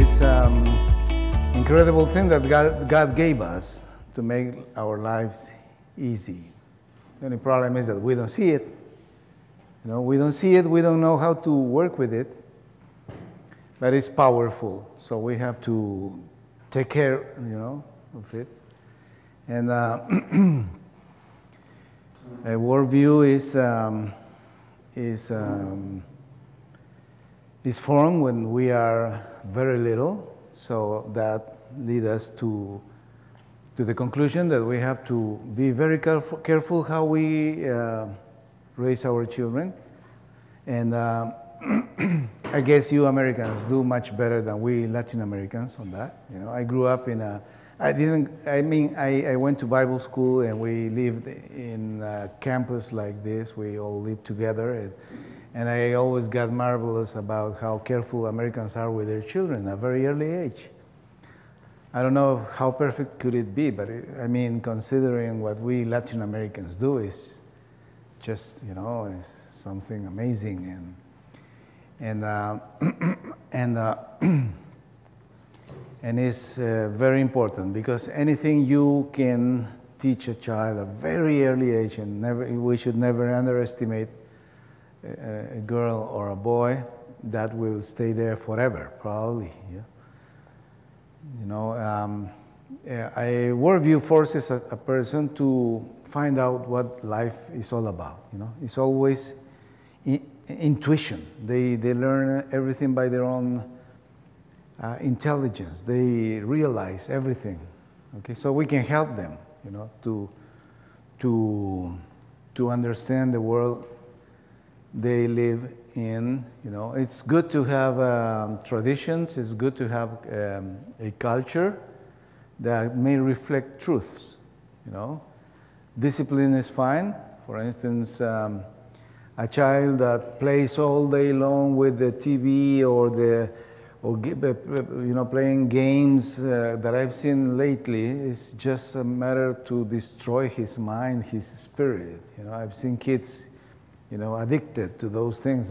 this incredible thing that God gave us to make our lives easy. The only problem is that we don't see it. You know, we don't see it, we don't know how to work with it, but it's powerful. So we have to take care, of it. And a worldview is formed when we are very little. So that leads us to the conclusion that we have to be very careful how we raise our children. And I guess you Americans do much better than we Latin Americans on that. You know, I grew up in I went to Bible school and we lived in a campus like this. We all lived together. And I always got marvelous about how careful Americans are with their children at a very early age. I don't know how perfect could it be, but considering what we Latin Americans do is just, it's something amazing. And it's very important because anything you can teach a child at a very early age, and we should never underestimate a girl or a boy, that will stay there forever, probably. Yeah? A worldview forces a person to find out what life is all about. It's always intuition. They learn everything by their own intelligence. They realize everything. Okay, so we can help them, to understand the world they live in. It's good to have traditions. It's good to have a culture that may reflect truths. Discipline is fine. For instance, a child that plays all day long with the TV or playing games that I've seen lately is just a matter to destroy his mind, his spirit. I've seen kids addicted to those things.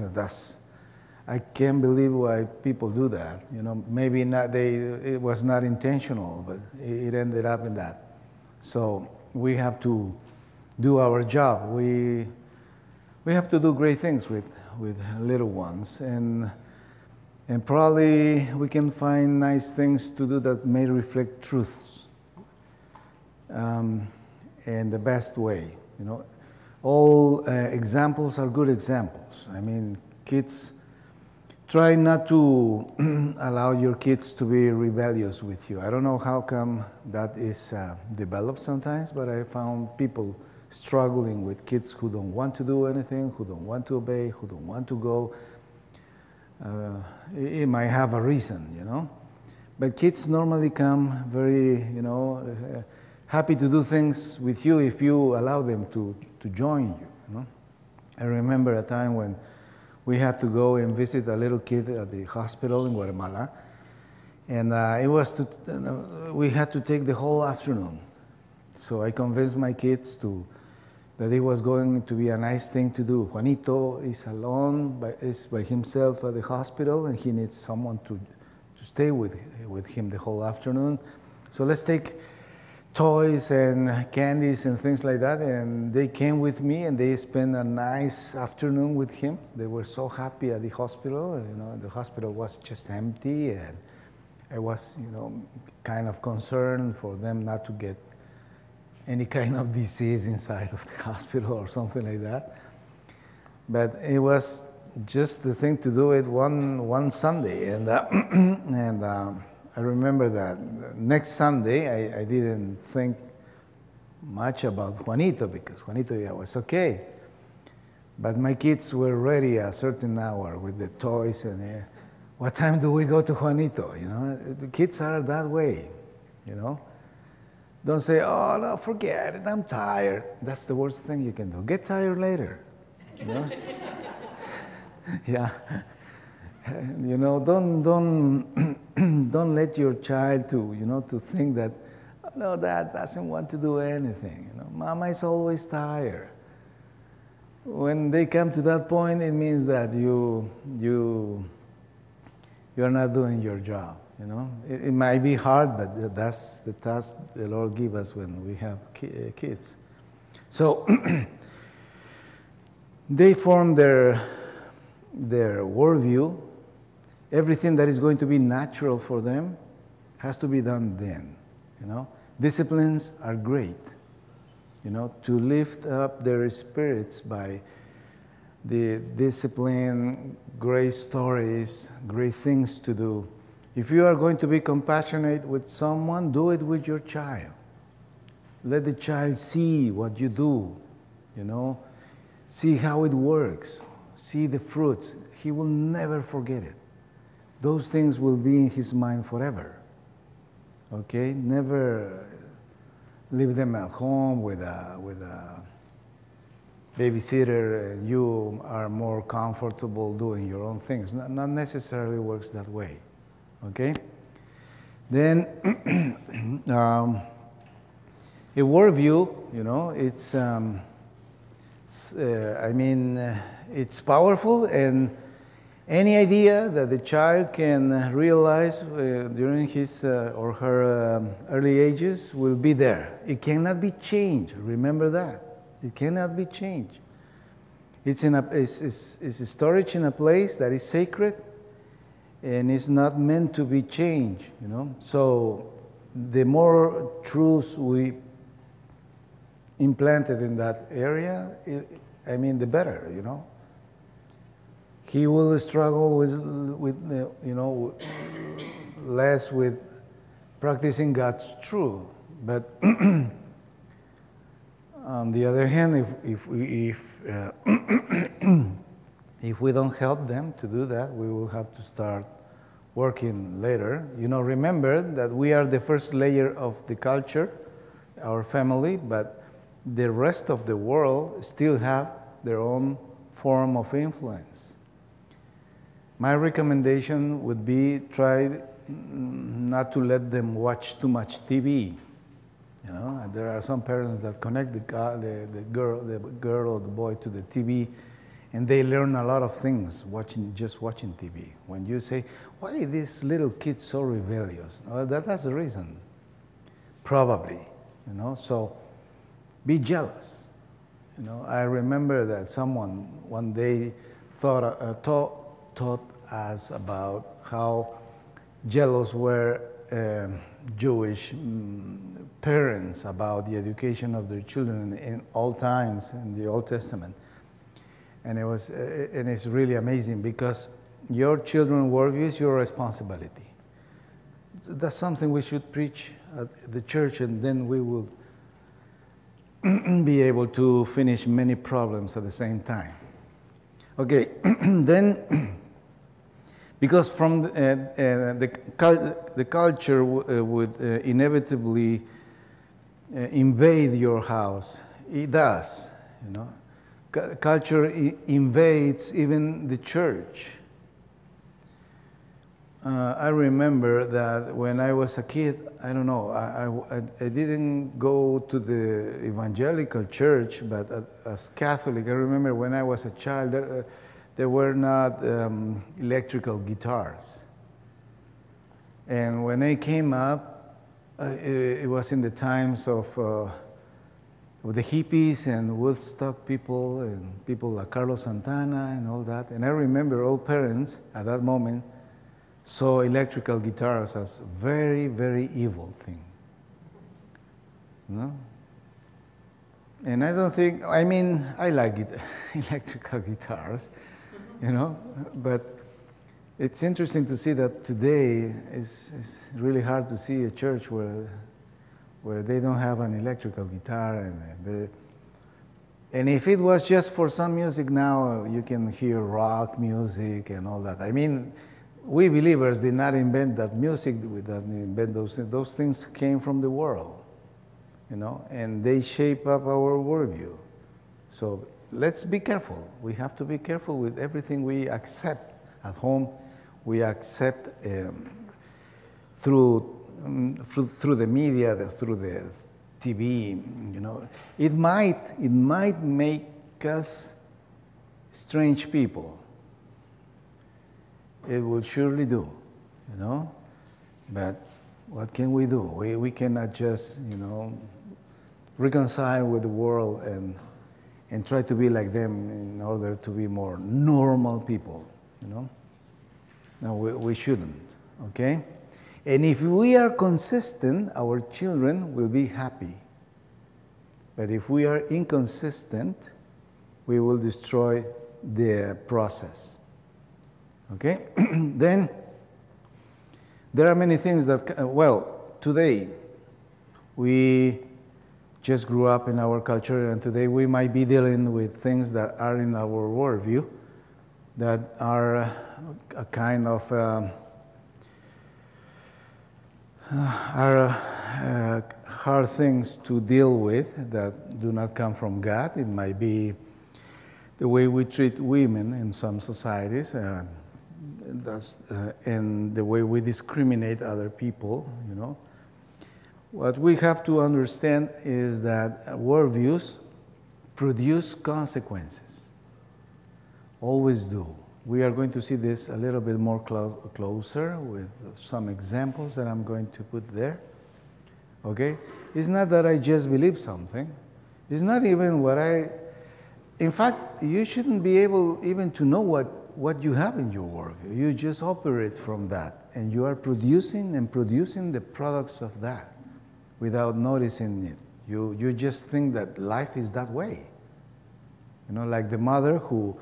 I can't believe why people do that. Maybe it was not intentional, but it ended up in that. So we have to do our job. We have to do great things with little ones, and probably we can find nice things to do that may reflect truths in the best way. All examples are good examples. Kids, try not to allow your kids to be rebellious with you. I don't know how come that is developed sometimes, but I found people struggling with kids who don't want to do anything, who don't want to obey, who don't want to go. It might have a reason, But kids normally come very, happy to do things with you if you allow them to join you. I remember a time when we had to go and visit a little kid at the hospital in Guatemala, and we had to take the whole afternoon. So I convinced my kids that it was going to be a nice thing to do. Juanito is alone, is by himself at the hospital, and he needs someone to stay with him the whole afternoon. So let's take toys and candies and things like that, and they came with me and they spent a nice afternoon with him. They were so happy at the hospital. The hospital was just empty, and I was, kind of concerned for them not to get any kind of disease inside of the hospital or something like that. But it was just the thing to do it one Sunday, and I remember that next Sunday I didn't think much about Juanito because Juanito was okay. But my kids were ready at a certain hour with the toys, and what time do we go to Juanito? The kids are that way, Don't say, oh, no, forget it, I'm tired. That's the worst thing you can do. Get tired later, Yeah. Don't let your child to think that, no, Dad doesn't want to do anything. Mama is always tired. When they come to that point, it means that you're not doing your job. You know, it might be hard, but that's the task the Lord gives us when we have kids. So they form their worldview. Everything that is going to be natural for them has to be done then. You know, disciplines are great. You know, to lift up their spirits by the discipline, great stories, great things to do. If you are going to be compassionate with someone, do it with your child. Let the child see what you do, you know, see how it works, see the fruits. He will never forget it. Those things will be in his mind forever. Okay? Never leave them at home with a babysitter and you are more comfortable doing your own things. Not necessarily works that way. Okay? Then a worldview, you know, it's powerful, and any idea that the child can realize during his or her early ages will be there. It cannot be changed. Remember that. It cannot be changed. It's storage in a place that is sacred, and it's not meant to be changed, you know. So the more truths we implanted in that area, the better, you know. He will struggle with you know, less with practicing God's truth. But on the other hand, if we don't help them to do that, we will have to start working later. You know, remember that we are the first layer of the culture, our family, but the rest of the world still have their own form of influence. My recommendation would be try not to let them watch too much TV. You know, there are some parents that connect the girl or the boy to the TV, and they learn a lot of things just watching TV. When you say, "Why is this little kid so rebellious?" Well, that's the reason, probably. You know, so be jealous. You know, I remember that someone one day taught us about how jealous were Jewish parents about the education of their children in all times in the Old Testament. And it's really amazing because your children's worldview is your responsibility. That's something we should preach at the church, and then we will be able to finish many problems at the same time. Okay, then, because from the culture would inevitably invade your house. It does, you know. Culture invades even the church. I remember that when I was a kid, I don't know, I didn't go to the evangelical church, but as Catholic, I remember when I was a child, there were not electrical guitars. And when they came up, it was in the times of the hippies and Woodstock people and people like Carlos Santana and all that. And I remember all parents at that moment saw electrical guitars as a very, very evil thing. You know? And I don't think, I mean, I like it, electrical guitars, you know, but it's interesting to see that today it's really hard to see a church where they don't have an electrical guitar. And if it was just for some music now, you can hear rock music and all that. I mean, we believers did not invent that music, we didn't invent those things. Those things came from the world, you know, and they shape up our worldview. So let's be careful. We have to be careful with everything we accept at home. We accept through the media, through the TV, you know. It might make us strange people. It will surely do, you know. But what can we do? We cannot just, reconcile with the world and try to be like them in order to be more normal people, No, we shouldn't, okay? And if we are consistent, our children will be happy. But if we are inconsistent, we will destroy the process, okay? Then, there are many things that, today, we just grew up in our culture, and today we might be dealing with things that are in our worldview that are a kind of hard things to deal with that do not come from God. It might be the way we treat women in some societies, and the way we discriminate other people, What we have to understand is that worldviews produce consequences. Always do. We are going to see this a little bit more closer with some examples that I'm going to put there. Okay? It's not that I just believe something. It's not even what in fact, you shouldn't be able even to know what you have in your worldview. You just operate from that, and you are producing the products of that without noticing it. You just think that life is that way. Like the mother who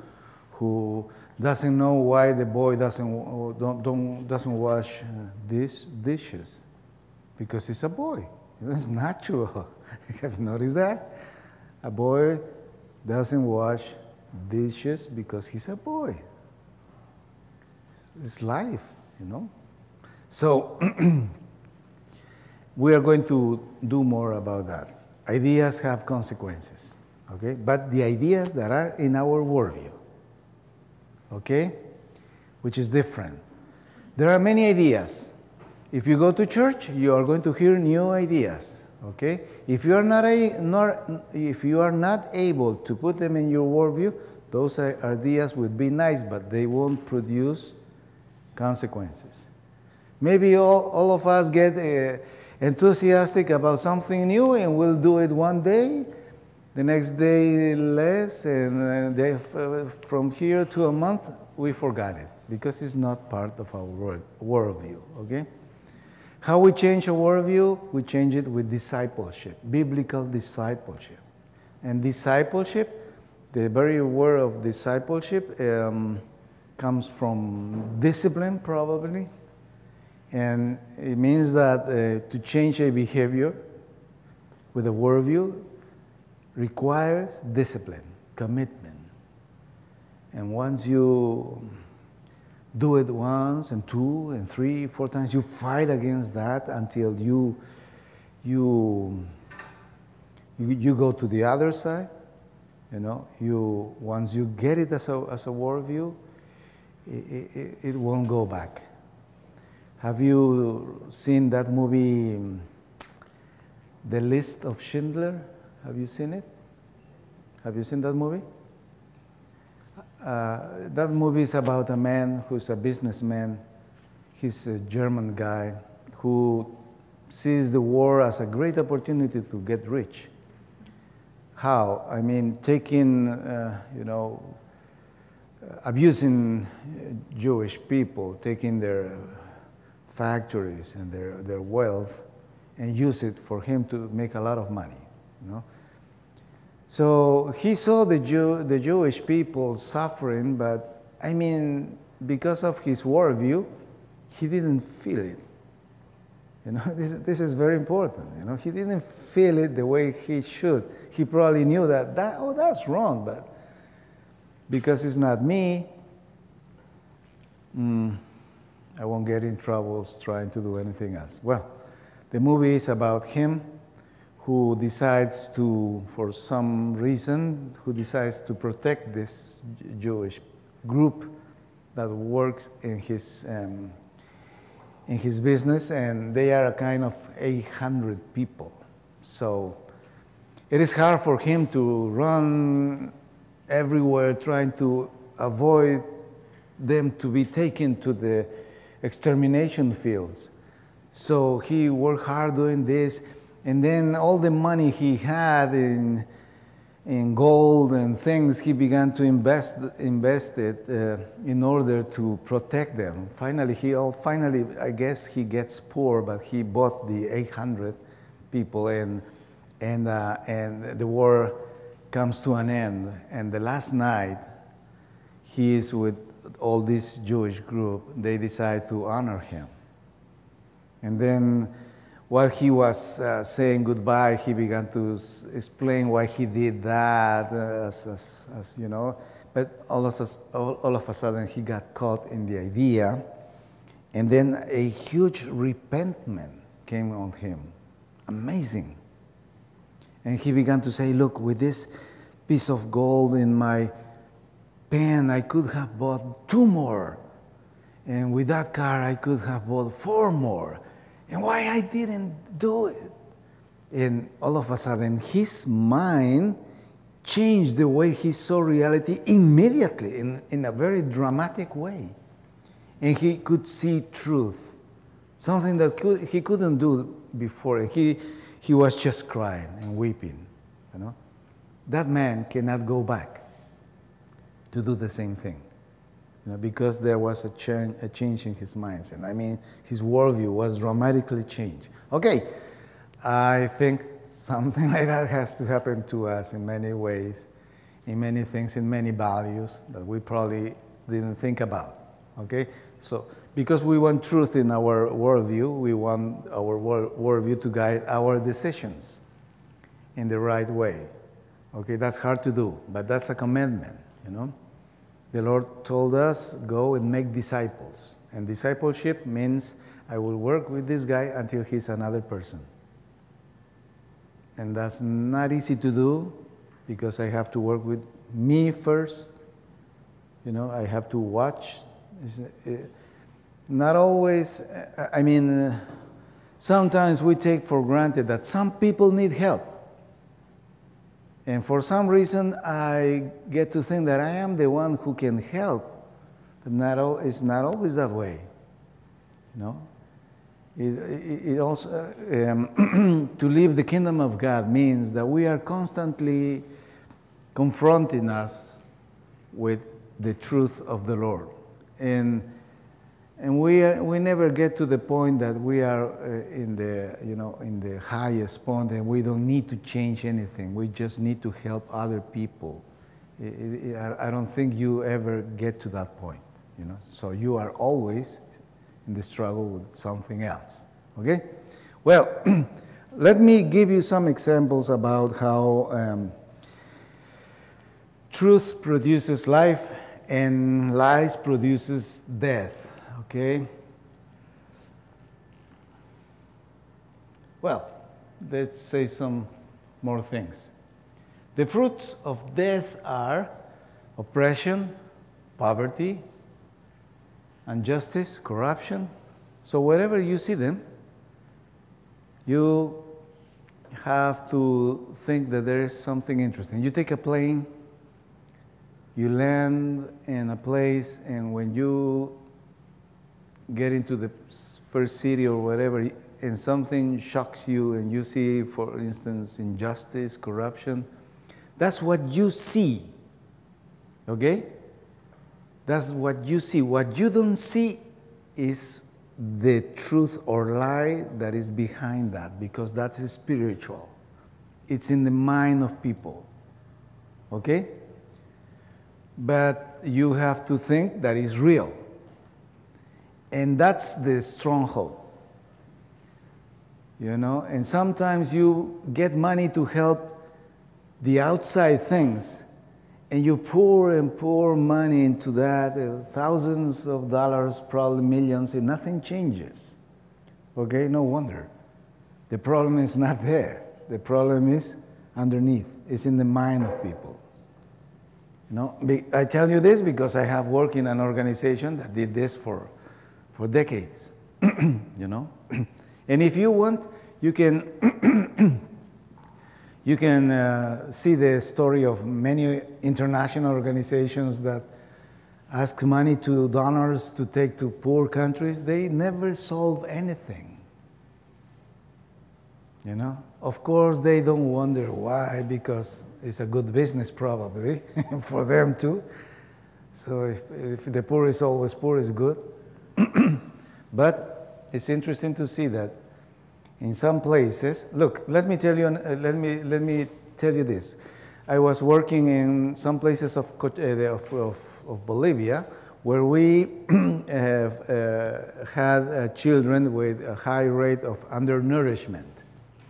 doesn't know why the boy doesn't wash these dishes, because he's a boy. It's natural. Have you noticed that? A boy doesn't wash dishes because he's a boy. It's life, So we are going to do more about that. Ideas have consequences, okay? But the ideas that are in our worldview, okay, which is different. There are many ideas. If you go to church, you are going to hear new ideas, okay? If you are not able to put them in your worldview, those ideas would be nice, but they won't produce consequences. Maybe all of us get enthusiastic about something new, and we'll do it one day, the next day less, and from here to a month, we forgot it, because it's not part of our worldview, okay? How we change a worldview? We change it with discipleship, biblical discipleship. And discipleship, the very word of discipleship comes from discipline, probably. And it means that to change a behavior with a worldview requires discipline, commitment. And once you do it once and two and three, 4 times, you fight against that until you go to the other side. Once you get it as a worldview, it won't go back. Have you seen that movie, The List of Schindler? Have you seen it? Have you seen that movie? That movie is about a man who's a businessman. He's a German guy who sees the war as a great opportunity to get rich. How? I mean, abusing Jewish people, taking their factories and their wealth, and use it for him to make a lot of money. So he saw the Jewish people suffering, but because of his worldview, he didn't feel it. This is very important. He didn't feel it the way he should. He probably knew that's wrong, but because it's not me, I won't get in trouble trying to do anything else. Well, the movie is about him who decides for some reason, to protect this Jewish group that works in his business, and they are a kind of 800 people. So it is hard for him to run everywhere trying to avoid them to be taken to the extermination fields. So he worked hard doing this, and then all the money he had in gold and things, he began to invest it in order to protect them. Finally, I guess he gets poor, but he bought the 800 people, and the war comes to an end. And the last night, he is with all this Jewish group. They decide to honor him. And then while he was saying goodbye, he began to explain why he did that, as you know. But all of a sudden, he got caught in the idea. And then a huge repentment came on him. Amazing. And he began to say, look, with this piece of gold in my pen, I could have bought 2 more. And with that car, I could have bought 4 more. And why I didn't do it? And all of a sudden, his mind changed the way he saw reality immediately, in a very dramatic way. And he could see truth, something that he couldn't do before. And he was just crying and weeping, you know. That man cannot go back to do the same thing. You know, because there was a change in his mindset. I mean, his worldview was dramatically changed. Okay, I think something like that has to happen to us in many ways, in many things, in many values that we probably didn't think about. Okay, so because we want truth in our worldview, we want our worldview to guide our decisions in the right way. Okay, that's hard to do, but that's a commandment, you know. The Lord told us, go and make disciples. And discipleship means I will work with this guy until he's another person. And that's not easy to do because I have to work with me first. You know, I have to watch. Not always, sometimes we take for granted that some people need help. And for some reason, I get to think that I am the one who can help, but it's not always that way. You know, it also to live the kingdom of God means that we are constantly confronting us with the truth of the Lord, and we never get to the point that we are in the highest point and we don't need to change anything. We just need to help other people. I don't think you ever get to that point, you know. So you are always in the struggle with something else. Okay? Well, let me give you some examples about how truth produces life and lies produces death. Okay. Well, let's say some more things. The fruits of death are oppression, poverty, injustice, corruption. So wherever you see them, you have to think that there is something interesting. You take a plane, you land in a place, and when you get into the first city or whatever, and something shocks you, and you see, for instance, injustice, corruption, that's what you see, okay? That's what you see. What you don't see is the truth or lie that is behind that, because that's spiritual. It's in the mind of people, okay? But you have to think that it's real. And that's the stronghold, you know. And sometimes you get money to help the outside things, and you pour and pour money into that, thousands of dollars, probably millions, and nothing changes. Okay, no wonder. The problem is not there. The problem is underneath. It's in the mind of people. You know, I tell you this because I have worked in an organization that did this for decades, you know. And if you want, you can see the story of many international organizations that ask money to donors to take to poor countries. They never solve anything. You know, of course they don't wonder why, because it's a good business probably for them too. So if the poor is always poor, is good. But it's interesting to see that in some places, look, let me tell you this. I was working in some places of Bolivia where we had children with a high rate of undernourishment.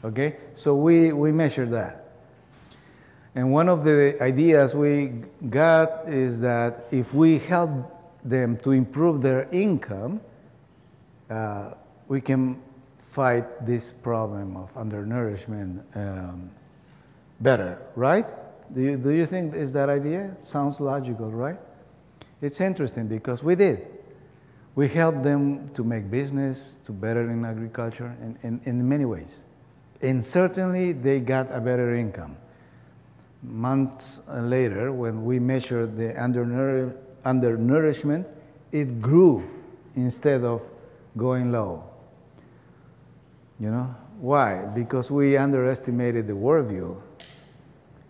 Okay, so we measured that. And one of the ideas we got is that if we help them to improve their income, we can fight this problem of undernourishment better, right? Do you think is that idea? Sounds logical, right? It's interesting because we did. We helped them to make business, to better in agriculture, in many ways. And certainly they got a better income. Months later, when we measured the undernourishment, it grew instead of going low. You know, why? Because we underestimated the worldview.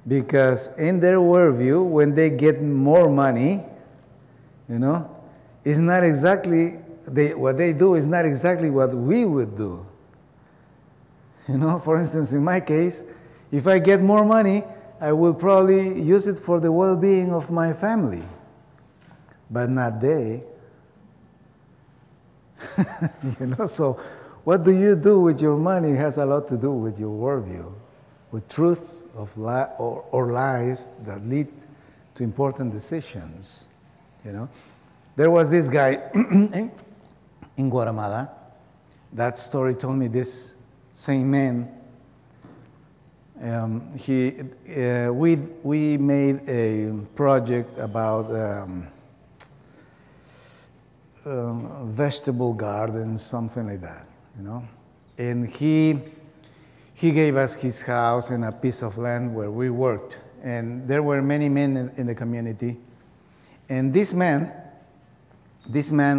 Because in their worldview, when they get more money, you know, it's not exactly, what they do is not exactly what we would do. You know, for instance, in my case, if I get more money, I will probably use it for the well-being of my family. But not they. You know, so what do you do with your money has a lot to do with your worldview, with truths of or lies that lead to important decisions. You know, there was this guy in Guatemala. That story told me this same man. We made a project about vegetable gardens, something like that, you know. And he gave us his house and a piece of land where we worked. And there were many men in the community. And this man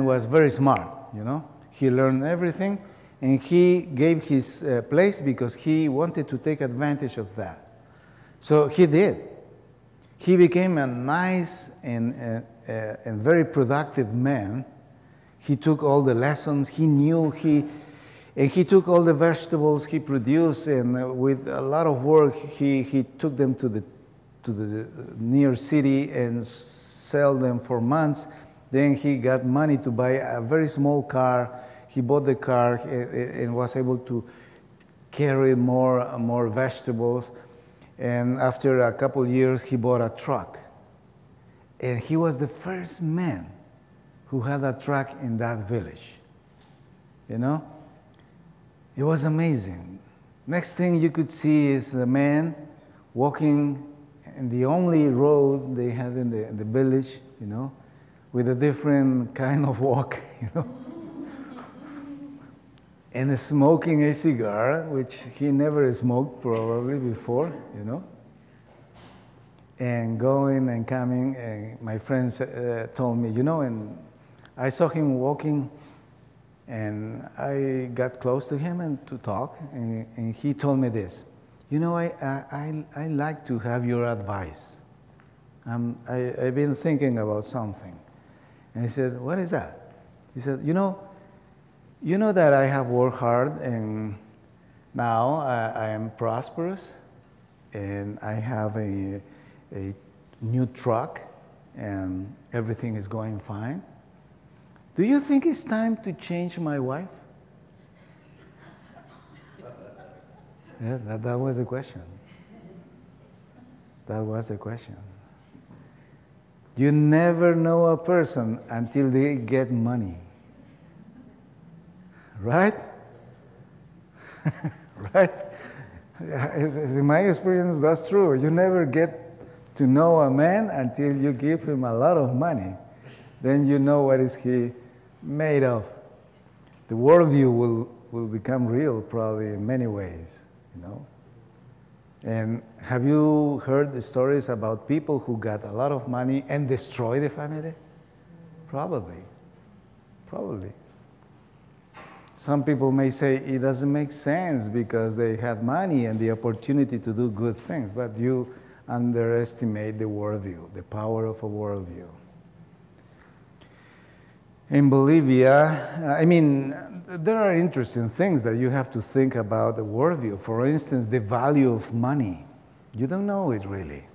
was very smart, you know. He learned everything. And he gave his place because he wanted to take advantage of that. So he did. He became a nice and very productive man. He took all the lessons he knew. And he took all the vegetables he produced, and with a lot of work, he took them to the near city and sell them for months. Then he got money to buy a very small car. He bought the car and was able to carry more vegetables. And after a couple years, he bought a truck. And he was the first man who had a truck in that village. You know? It was amazing. Next thing you could see is a man walking in the only road they had in the village, you know, with a different kind of walk, you know. And smoking a cigar, which he never smoked probably before, you know. And going and coming, and my friends told me, you know, and I saw him walking, and I got close to him and to talk, and he told me this, you know, I like to have your advice. I've been thinking about something. And I said, what is that? He said, you know that I have worked hard, and now I am prosperous, and I have a new truck, and everything is going fine. Do you think it's time to change my wife? Yeah, that was the question. That was the question. You never know a person until they get money. Right? Right? In my experience, that's true. You never get to know a man until you give him a lot of money. Then you know what is he made of. The worldview will become real probably in many ways, you know. And have you heard the stories about people who got a lot of money and destroyed the family? Probably. Probably. Some people may say it doesn't make sense because they have money and the opportunity to do good things, but you underestimate the worldview, the power of a worldview. In Bolivia, I mean, there are interesting things that you have to think about the worldview. For instance, the value of money. You don't know it really.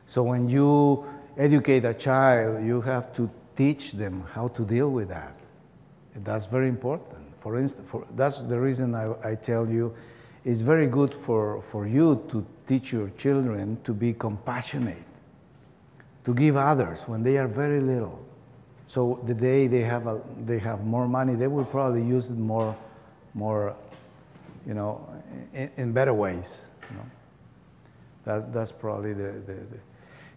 So when you educate a child, you have to teach them how to deal with that. That's very important. For instance, that's the reason I tell you it's very good for you to teach your children to be compassionate, to give others when they are very little. So the day they have more money, they will probably use it more, you know, in better ways. You know, that's probably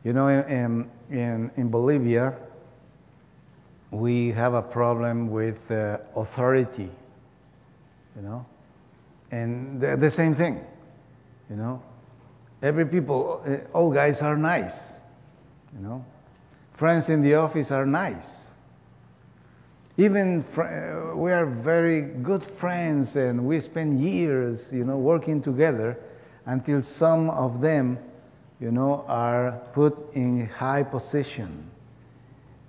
you know, in Bolivia, we have a problem with authority. You know, and the same thing. You know, all guys are nice. You know. Friends in the office are nice. Even we are very good friends and we spend years, you know, working together until some of them, you know, are put in high position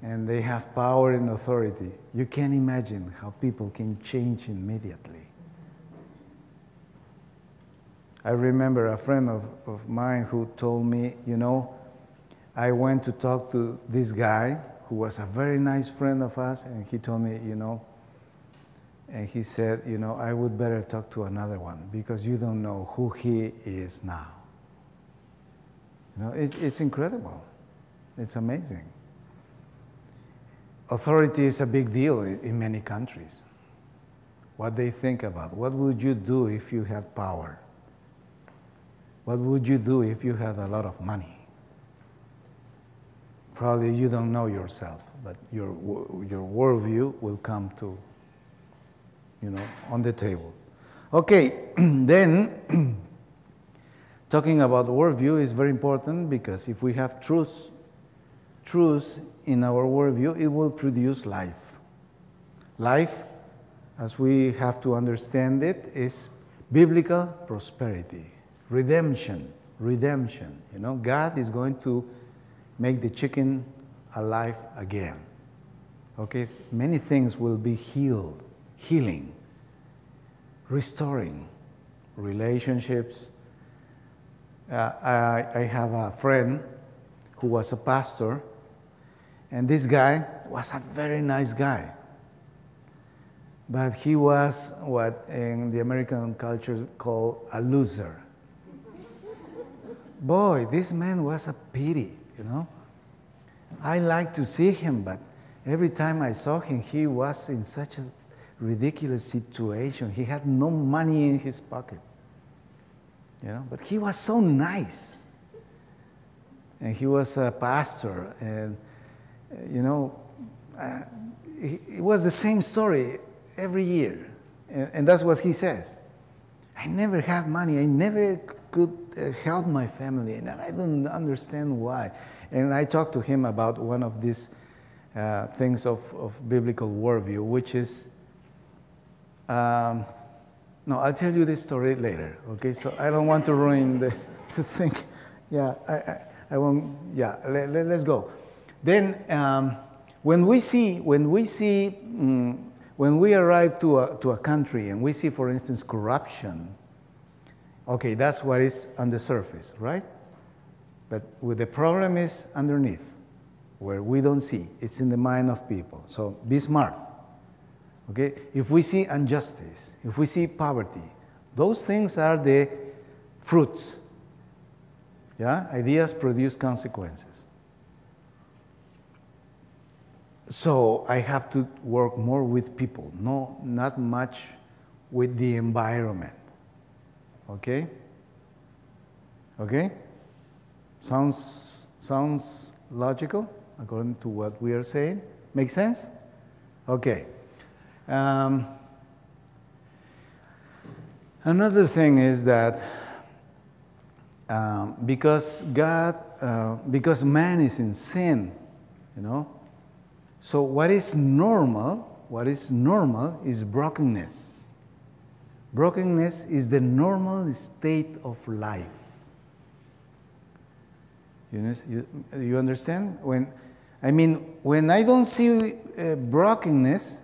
and they have power and authority. You can't imagine how people can change immediately. I remember a friend of mine who told me, you know, I went to talk to this guy who was a very nice friend of us, and he told me, you know, and he said, you know, I would better talk to another one because you don't know who he is now. You know, it's incredible. It's amazing. Authority is a big deal in many countries. What they think about. What would you do if you had power? What would you do if you had a lot of money? Probably you don't know yourself, but your worldview will come to, you know, on the table. Okay, then talking about worldview is very important because if we have truth in our worldview, it will produce life. Life, as we have to understand it, is biblical prosperity, redemption. You know, God is going to make the chicken alive again. Okay, many things will be healing, restoring relationships. I have a friend who was a pastor, and this guy was a very nice guy. But he was what in the American culture called a loser. Boy, this man was a pity. You know, I like to see him, but every time I saw him, he was in such a ridiculous situation. He had no money in his pocket, you know, but he was so nice. And he was a pastor, and, you know, it was the same story every year. And that's what he says. I never had money. I never could help my family, and I don't understand why. And I talked to him about one of these things of biblical worldview, which is, no, I'll tell you this story later, okay? So I don't want to ruin the thing. Yeah, I won't, yeah, let's go. Then when we arrive to a country and we see, for instance, corruption, okay, that's what is on the surface, right? But the problem is underneath, where we don't see. It's in the mind of people. So be smart, okay? If we see injustice, if we see poverty, those things are the fruits. Yeah, ideas produce consequences. So I have to work more with people, not much with the environment. Okay? Okay? Sounds logical according to what we are saying? Make sense? Okay. Another thing is that because man is in sin, you know, so what is normal what is normal is brokenness. Brokenness is the normal state of life. You understand? When I don't see brokenness,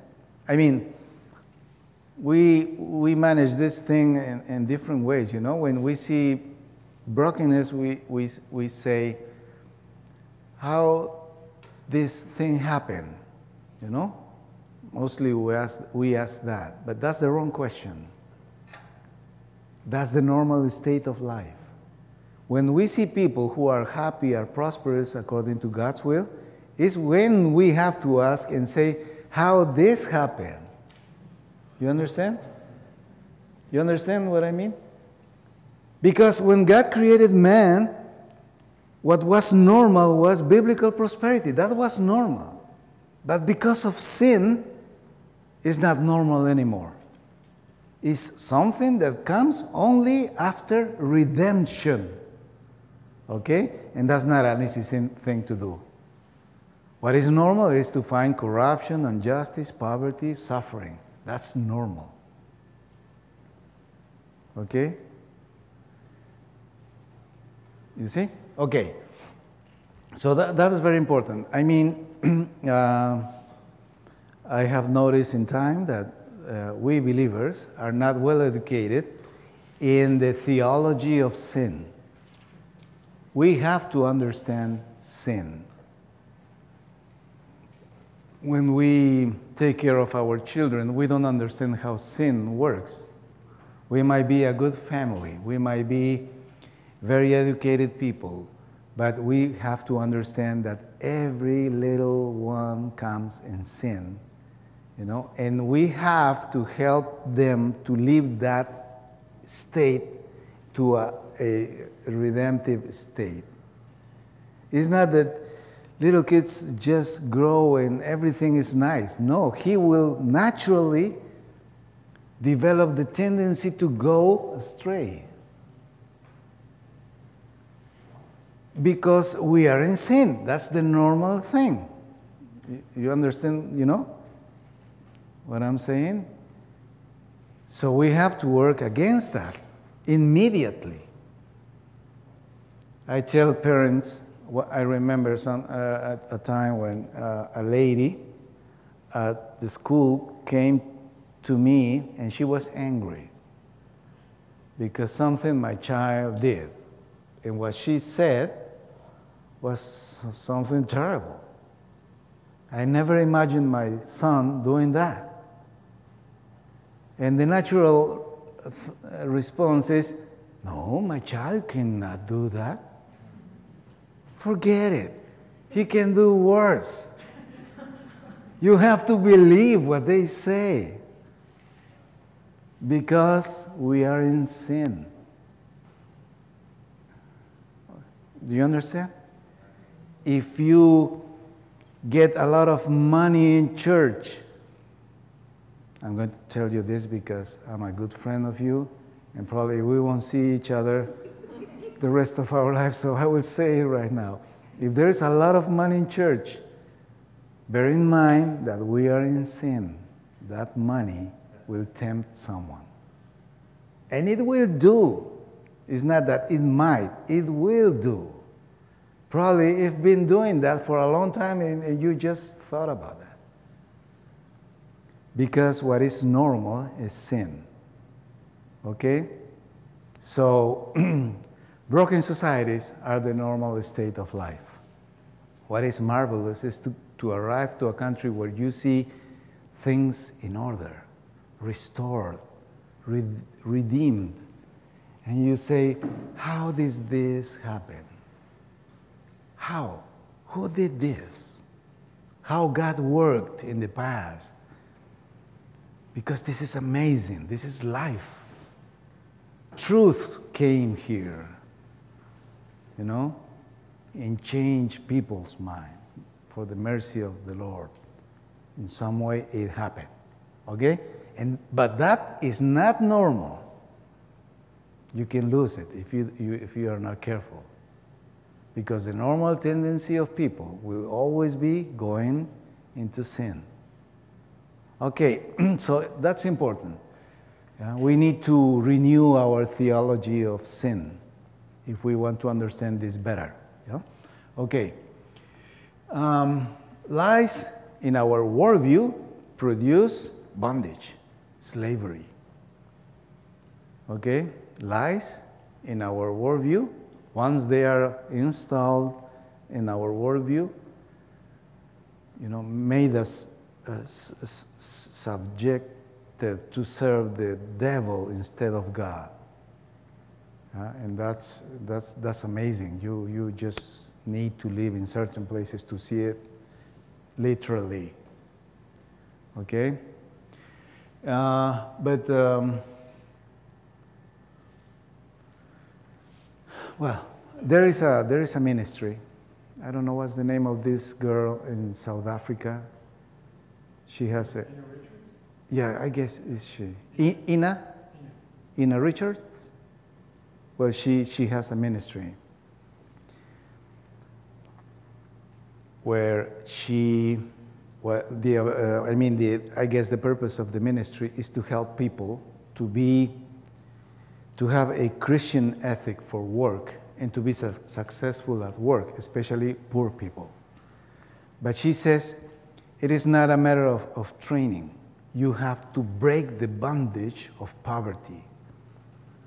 we manage this thing in different ways, When we see brokenness, we say, how this thing happened, Mostly we ask that, but that's the wrong question. That's the normal state of life. When we see people who are happy, are prosperous according to God's will, is when we have to ask and say, how this happened? You understand? You understand what I mean? Because when God created man, what was normal was biblical prosperity. That was normal. But because of sin, it's not normal anymore. It's something that comes only after redemption. Okay? And that's not an easy thing to do. What is normal is to find corruption, injustice, poverty, suffering. That's normal. Okay? You see? Okay. So that is very important. I have noticed in time that we believers are not well educated in the theology of sin. We have to understand sin. When we take care of our children, we don't understand how sin works. We might be a good family. We might be very educated people. But we have to understand that every little one comes in sin. And we have to help them to leave that state to a redemptive state. It's not that little kids just grow and everything is nice. No, he will naturally develop the tendency to go astray. Because we are in sin. That's the normal thing. You understand, what I'm saying? So we have to work against that immediately. I tell parents, I remember a time when a lady at the school came to me and she was angry because something my child did. And what she said was something terrible. I never imagined my son doing that. And the natural response is, no, my child cannot do that. Forget it. He can do worse. You have to believe what they say. Because we are in sin. Do you understand? If you get a lot of money in church, I'm going to tell you this because I'm a good friend of you, and probably we won't see each other the rest of our lives, so I will say it right now. If there is a lot of money in church, bear in mind that we are in sin. That money will tempt someone. And it will do. It's not that it might, it will do. Probably you've been doing that for a long time and you just thought about that. Because what is normal is sin. Okay? So, broken societies are the normal state of life. What is marvelous is to arrive to a country where you see things in order, restored, redeemed. And you say, how did this happen? How? Who did this? How God worked in the past? Because this is amazing. This is life. Truth came here, and changed people's mind for the mercy of the Lord. In some way, it happened. Okay? But that is not normal. You can lose it if you are not careful. Because the normal tendency of people will always be going into sin. Okay, so that's important. Yeah? We need to renew our theology of sin if we want to understand this better. Yeah? Okay. Lies in our worldview produce bondage, slavery. Okay? Lies in our worldview, once they are installed in our worldview, made us subjected to serve the devil instead of God. And that's amazing. You just need to live in certain places to see it literally. Okay? Well, there is a ministry. I don't know what's the name of this girl in South Africa. She has a... Ina Richards? Yeah, I guess is she. Ina Richards? Well, she has a ministry where she... Well, I guess the purpose of the ministry is to help people to have a Christian ethic for work and to be successful at work, especially poor people. But she says it is not a matter of training. You have to break the bondage of poverty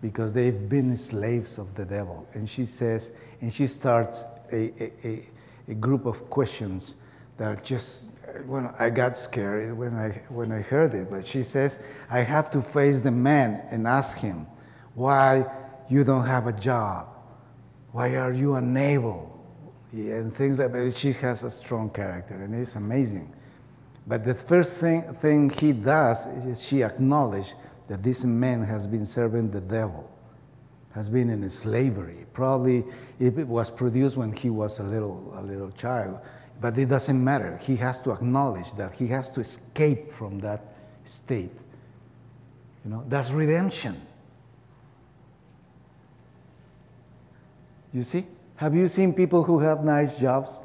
because they've been slaves of the devil. And she says, and she starts a group of questions that are just, well, I got scared when I heard it. But she says, I have to face the man and ask him why you don't have a job. Why are you unable? And things like that. She has a strong character, and it's amazing. But the first thing he does is she acknowledges that this man has been serving the devil, has been in slavery. Probably it was produced when he was a little child, but it doesn't matter. He has to acknowledge that he has to escape from that state. That's redemption. You see? Have you seen people who have nice jobs,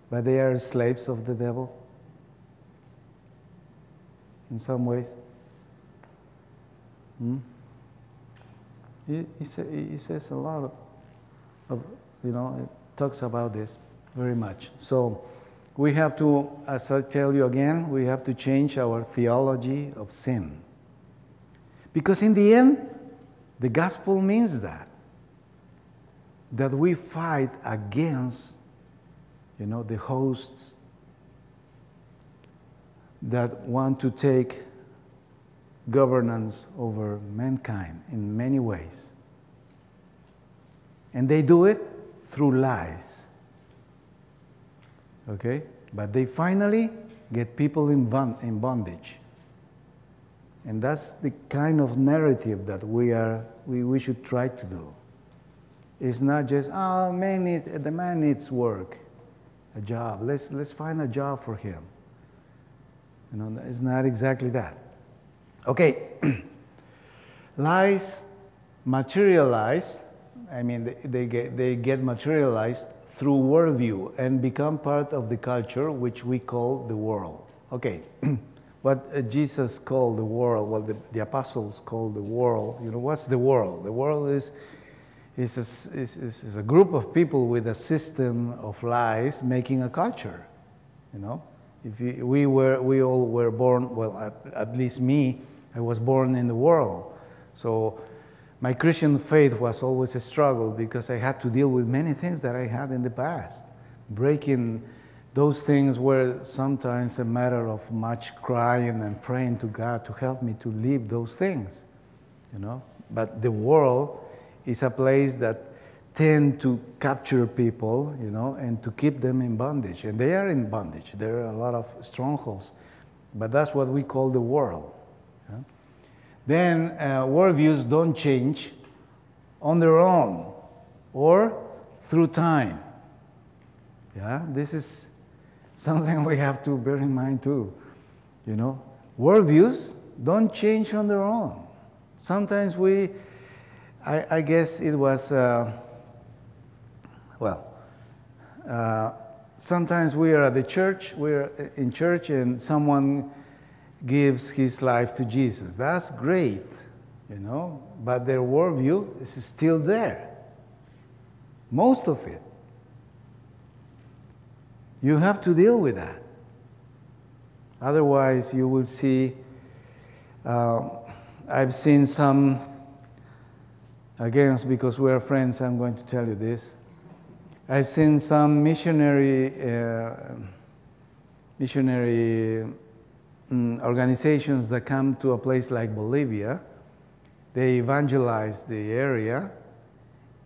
but they are slaves of the devil? In some ways. He says a lot of, it talks about this very much. So we have to, as I tell you again, we have to change our theology of sin. Because in the end, the gospel means that we fight against, the hosts that want to take governance over mankind in many ways. And they do it through lies. Okay? But they finally get people in bondage. And that's the kind of narrative that we should try to do. It's not just, the man needs work, a job. Let's find a job for him. It's not exactly that. Okay, lies materialize. They get materialized through worldview and become part of the culture which we call the world. Okay, what Jesus called the world, what the apostles called the world. What's the world? The world is a group of people with a system of lies making a culture. We all were born, well, at least me, I was born in the world. So my Christian faith was always a struggle because I had to deal with many things that I had in the past. Breaking those things were sometimes a matter of much crying and praying to God to help me to leave those things, But the world is a place that tend to capture people, and to keep them in bondage. And they are in bondage. There are a lot of strongholds. But that's what we call the world. Yeah? Then worldviews don't change on their own or through time. Yeah? This is something we have to bear in mind too. Worldviews don't change on their own. Sometimes I guess it was... sometimes we are at the church, we're in church, and someone gives his life to Jesus. That's great, but their worldview is still there. Most of it. You have to deal with that. Otherwise, you will see, I've seen some, again, because we are friends, I'm going to tell you this. I've seen some missionary organizations that come to a place like Bolivia. They evangelize the area,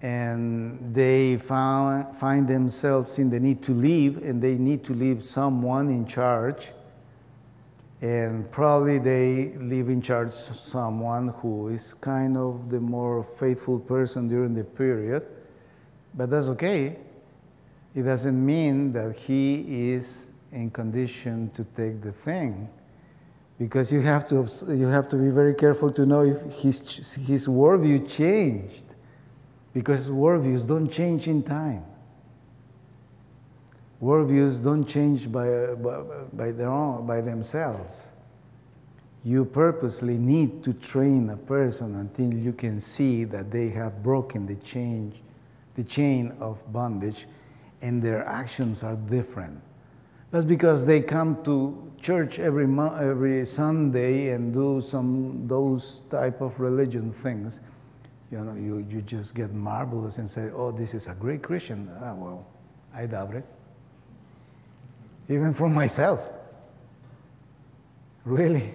and they find themselves in the need to leave, and they need to leave someone in charge. And probably they leave in charge someone who is kind of the more faithful person during the period. But that's okay. It doesn't mean that he is in condition to take the thing. Because you have to be very careful to know if his worldview changed. Because worldviews don't change in time. Worldviews don't change by themselves. You purposely need to train a person until you can see that they have broken the chain of bondage, and their actions are different. That's because they come to church every Sunday and do those type of religion things. You just get marvelous and say, "Oh, this is a great Christian." Well, I doubt it. Even for myself. Really.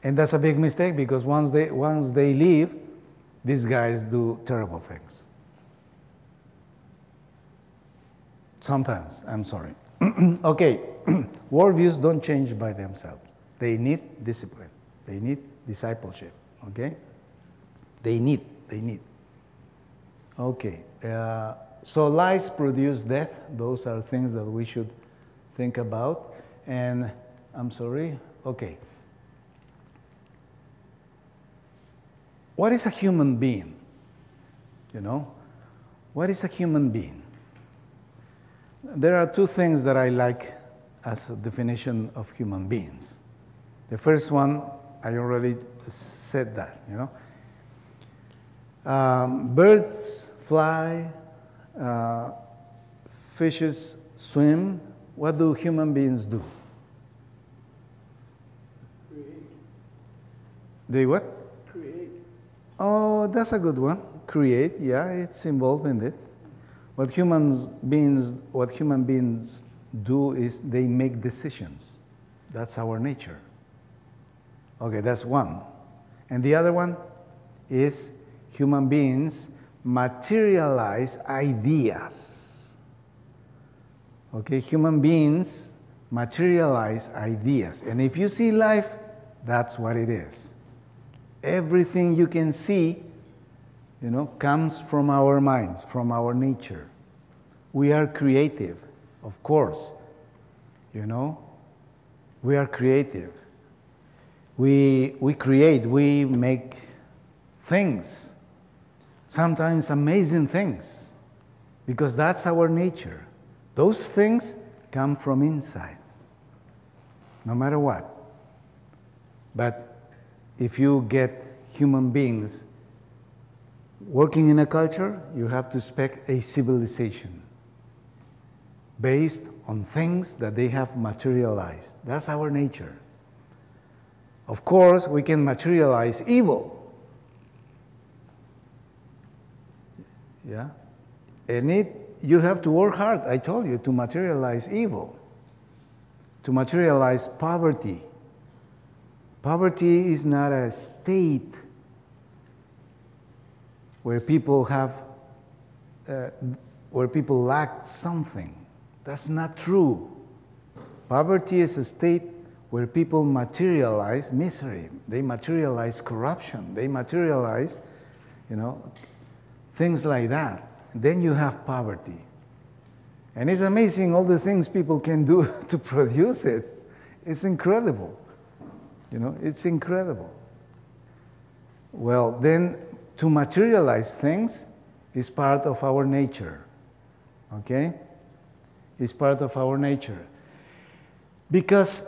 And that's a big mistake, because once they leave, these guys do terrible things. Sometimes, I'm sorry. Okay, worldviews don't change by themselves. They need discipline. They need discipleship, okay? They need. Okay, so lies produce death. Those are things that we should think about. And I'm sorry, okay. What is a human being? What is a human being? There are two things that I like as a definition of human beings. The first one, I already said that, birds fly, fishes swim. What do human beings do? Create. They what? Create. Oh, that's a good one. Create, yeah, it's involved in it. What human beings do is they make decisions. That's our nature. Okay, that's one. And the other one is human beings materialize ideas. Okay, human beings materialize ideas. And if you see life, that's what it is. Everything you can see, comes from our minds, from our nature. We are creative, of course. We are creative. We create, we make things, sometimes amazing things, because that's our nature. Those things come from inside, no matter what. But if you get human beings working in a culture, you have to expect a civilization based on things that they have materialized. That's our nature. Of course, we can materialize evil. Yeah? And you have to work hard, I told you, to materialize evil, to materialize poverty. Poverty is not a state where people lack something. That's not true. Poverty is a state where people materialize misery. They materialize corruption. They materialize, things like that. Then you have poverty. And it's amazing all the things people can do to produce it. It's incredible. It's incredible. Well, then to materialize things is part of our nature. Okay? It's part of our nature. Because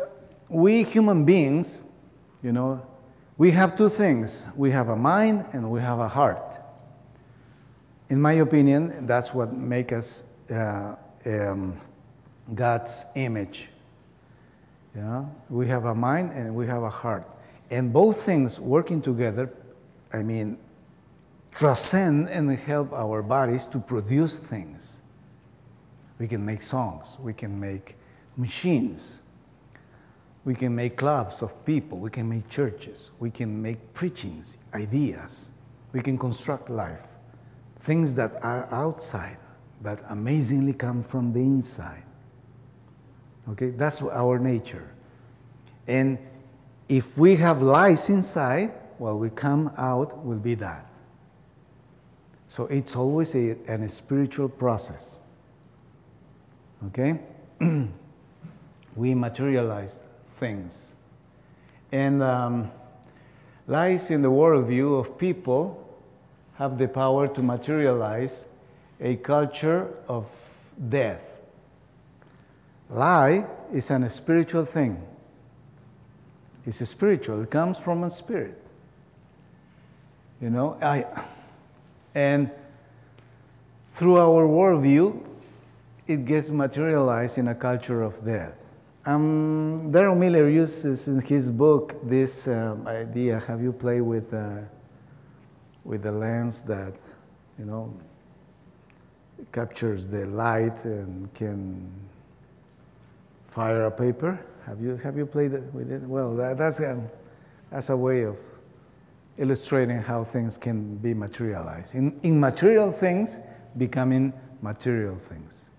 we human beings, we have two things. We have a mind and we have a heart. In my opinion, that's what makes us God's image. We have a mind and we have a heart. And both things working together, transcend and help our bodies to produce things. We can make songs, we can make machines, we can make clubs of people, we can make churches, we can make preachings, ideas, we can construct life. Things that are outside, but amazingly come from the inside. Okay, that's our nature. And if we have lies inside, what we come out will be that. So it's always a spiritual process. Okay? We materialize things. And lies in the worldview of people have the power to materialize a culture of death. Lie is a spiritual thing. It's a spiritual. It comes from a spirit. And through our worldview, it gets materialized in a culture of death. Daryl Miller uses in his book this idea. Have you played with the lens that, captures the light and can fire a paper? Have you played with it? Well, that's a way of illustrating how things can be materialized. Immaterial things becoming material things.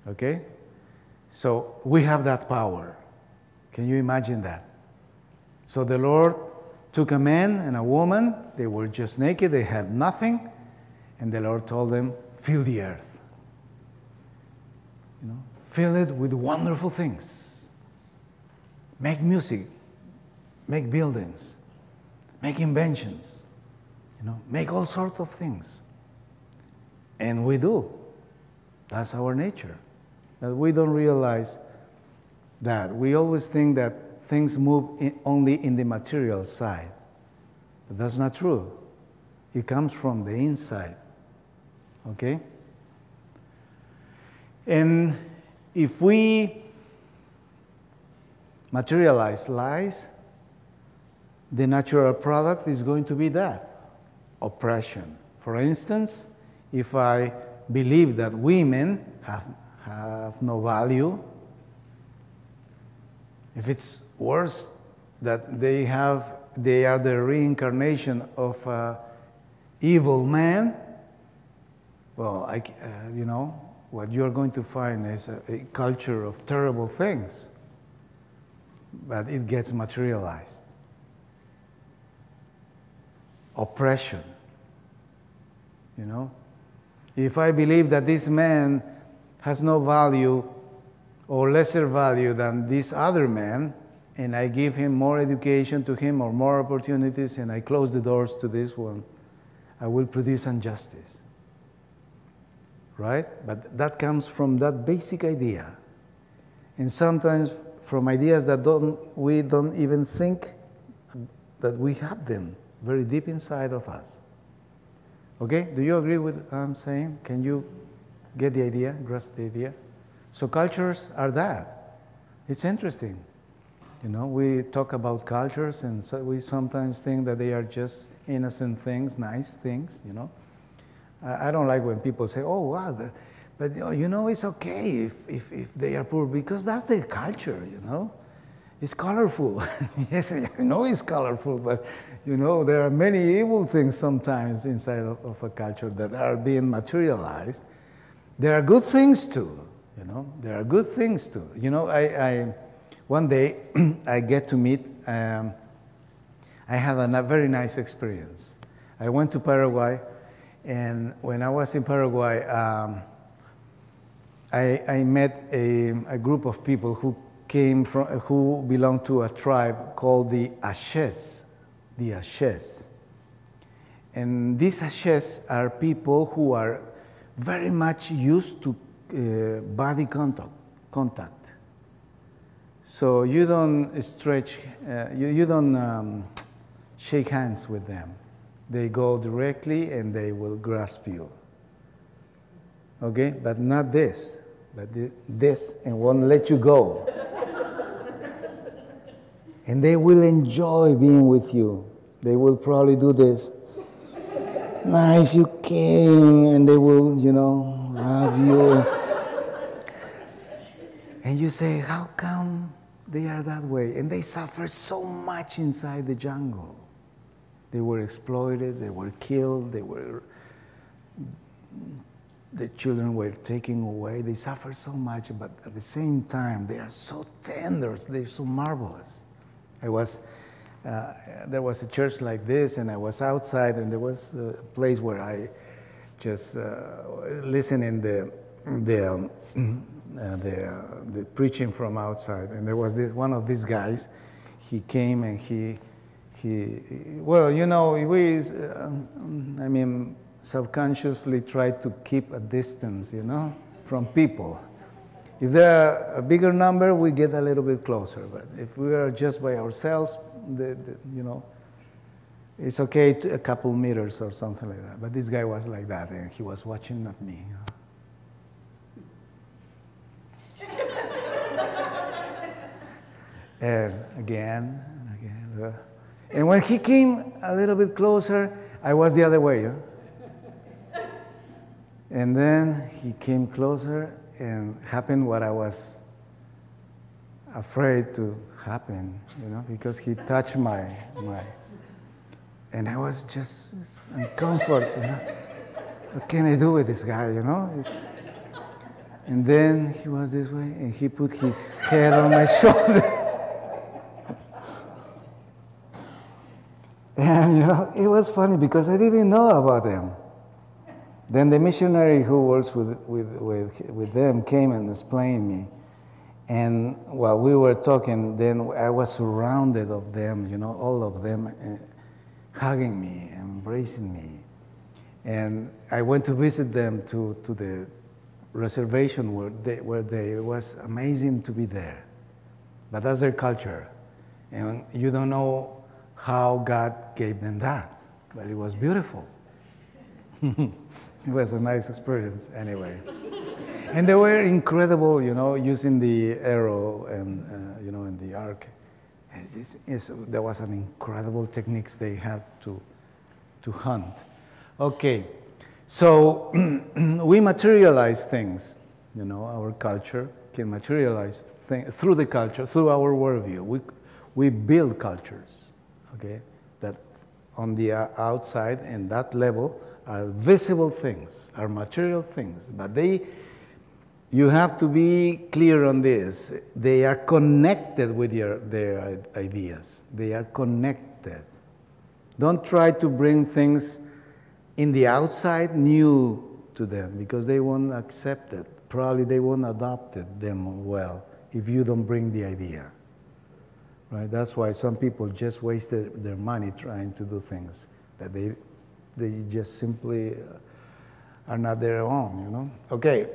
Okay? So we have that power. Can you imagine that? So the Lord took a man and a woman. They were just naked. They had nothing. And the Lord told them, fill the earth. Fill it with wonderful things. Make music. Make buildings. Make inventions. Make all sorts of things. And we do. That's our nature. That we don't realize that. We always think that things move only in the material side. But that's not true. It comes from the inside. Okay? And if we materialize lies, the natural product is going to be that, oppression. For instance, if I believe that women have no value, if it's worse that they are the reincarnation of an evil man, well, what you're going to find is a culture of terrible things, but it gets materialized. Oppression. If I believe that this man has no value or lesser value than this other man, and I give him more education to him or more opportunities, and I close the doors to this one, I will produce injustice. Right? But that comes from that basic idea. And sometimes from ideas that we don't even think that we have them very deep inside of us. Okay? Do you agree with what I'm saying? Can you get the idea, grasp the idea? So cultures are that. It's interesting. We talk about cultures, and so we sometimes think that they are just innocent things, nice things, I don't like when people say, oh, wow, but it's okay if they are poor, because that's their culture, It's colorful. Yes, I know it's colorful, but, there are many evil things sometimes inside of a culture that are being materialized. There are good things too, There are good things too. One day, I get to meet, I had a very nice experience. I went to Paraguay, and when I was in Paraguay, I met a group of people who belonged to a tribe called the Ashes. The Ashes. And these Ashes are people who are very much used to body contact. So you don't stretch, you don't shake hands with them. They go directly and they will grasp you. Okay? But not this. But this, and won't let you go. And they will enjoy being with you. They will probably do this. Nice, you came. And they will, rub you. And you say, how come they are that way? And they suffer so much inside the jungle. They were exploited, they were killed, the children were taken away. They suffer so much, but at the same time, they are so tender, they're so marvelous. There was a church like this, and I was outside, and there was a place where I just listened in the preaching from outside, and there was one of these guys. He came and he subconsciously try to keep a distance, from people. If there are a bigger number, we get a little bit closer. But if we are just by ourselves, it's okay a couple meters or something like that. But this guy was like that, and he was watching at me. And again. And when he came a little bit closer, I was the other way. And then he came closer, and happened what I was afraid to happen, because he touched my, and I was just uncomfortable. What can I do with this guy, And then he was this way, and he put his head on my shoulder. And, it was funny because I didn't know about them. Then the missionary who works with them came and explained me. And while we were talking, then I was surrounded of them, all of them hugging me, embracing me. And I went to visit them to the reservation it was amazing to be there. But that's their culture. And you don't know how God gave them that, but it was beautiful. It was a nice experience anyway. And they were incredible, using the arrow and, and the arc. There was an incredible techniques they had to hunt. Okay, so we materialize things, our culture can materialize things through the culture, through our worldview. We build cultures. Okay, that on the outside and that level are visible things, are material things, but you have to be clear on this. They are connected with their ideas. They are connected. Don't try to bring things in the outside new to them, because they won't accept it. Probably they won't adopt them well if you don't bring the idea. Right? That's why some people just wasted their money trying to do things that they just simply are not their own, Okay.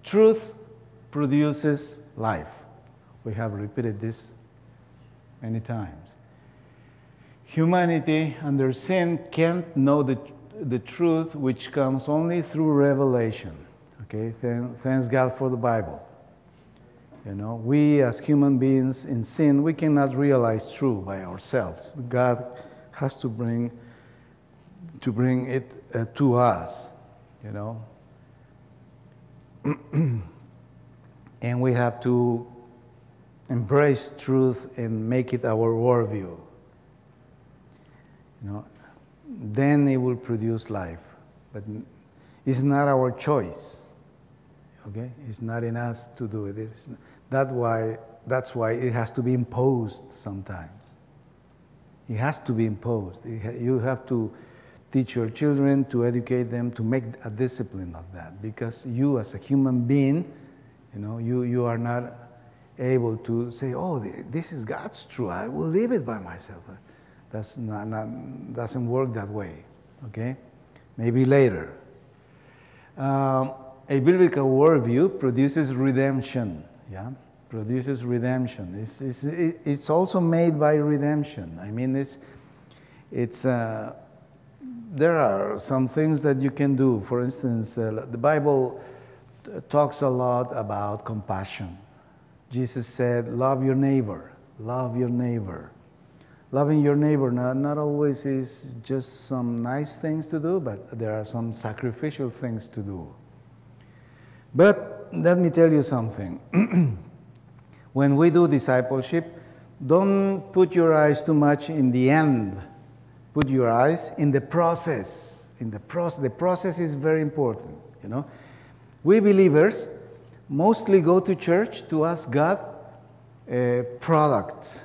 Truth produces life. We have repeated this many times. Humanity under sin can't know the truth, which comes only through revelation. Okay, thanks God for the Bible. We as human beings in sin, we cannot realize truth by ourselves. God has to bring it to us, And we have to embrace truth and make it our worldview. Then it will produce life. But it's not our choice. Okay? It's not in us to do it. That's why it has to be imposed sometimes. It has to be imposed. You have to teach your children, to educate them, to make a discipline of that. Because you as a human being, you are not able to say, oh, this is God's truth. I will live it by myself. That's doesn't work that way. Okay? Maybe later. A biblical worldview produces redemption. Yeah, produces redemption. It's also made by redemption. I mean, there are some things that you can do. For instance, the Bible talks a lot about compassion. Jesus said, love your neighbor, love your neighbor. Loving your neighbor not always is just some nice things to do, but there are some sacrificial things to do. But let me tell you something. When we do discipleship, don't put your eyes too much in the end. Put your eyes in the process. The process is very important, you know. We believers mostly go to church to ask God products.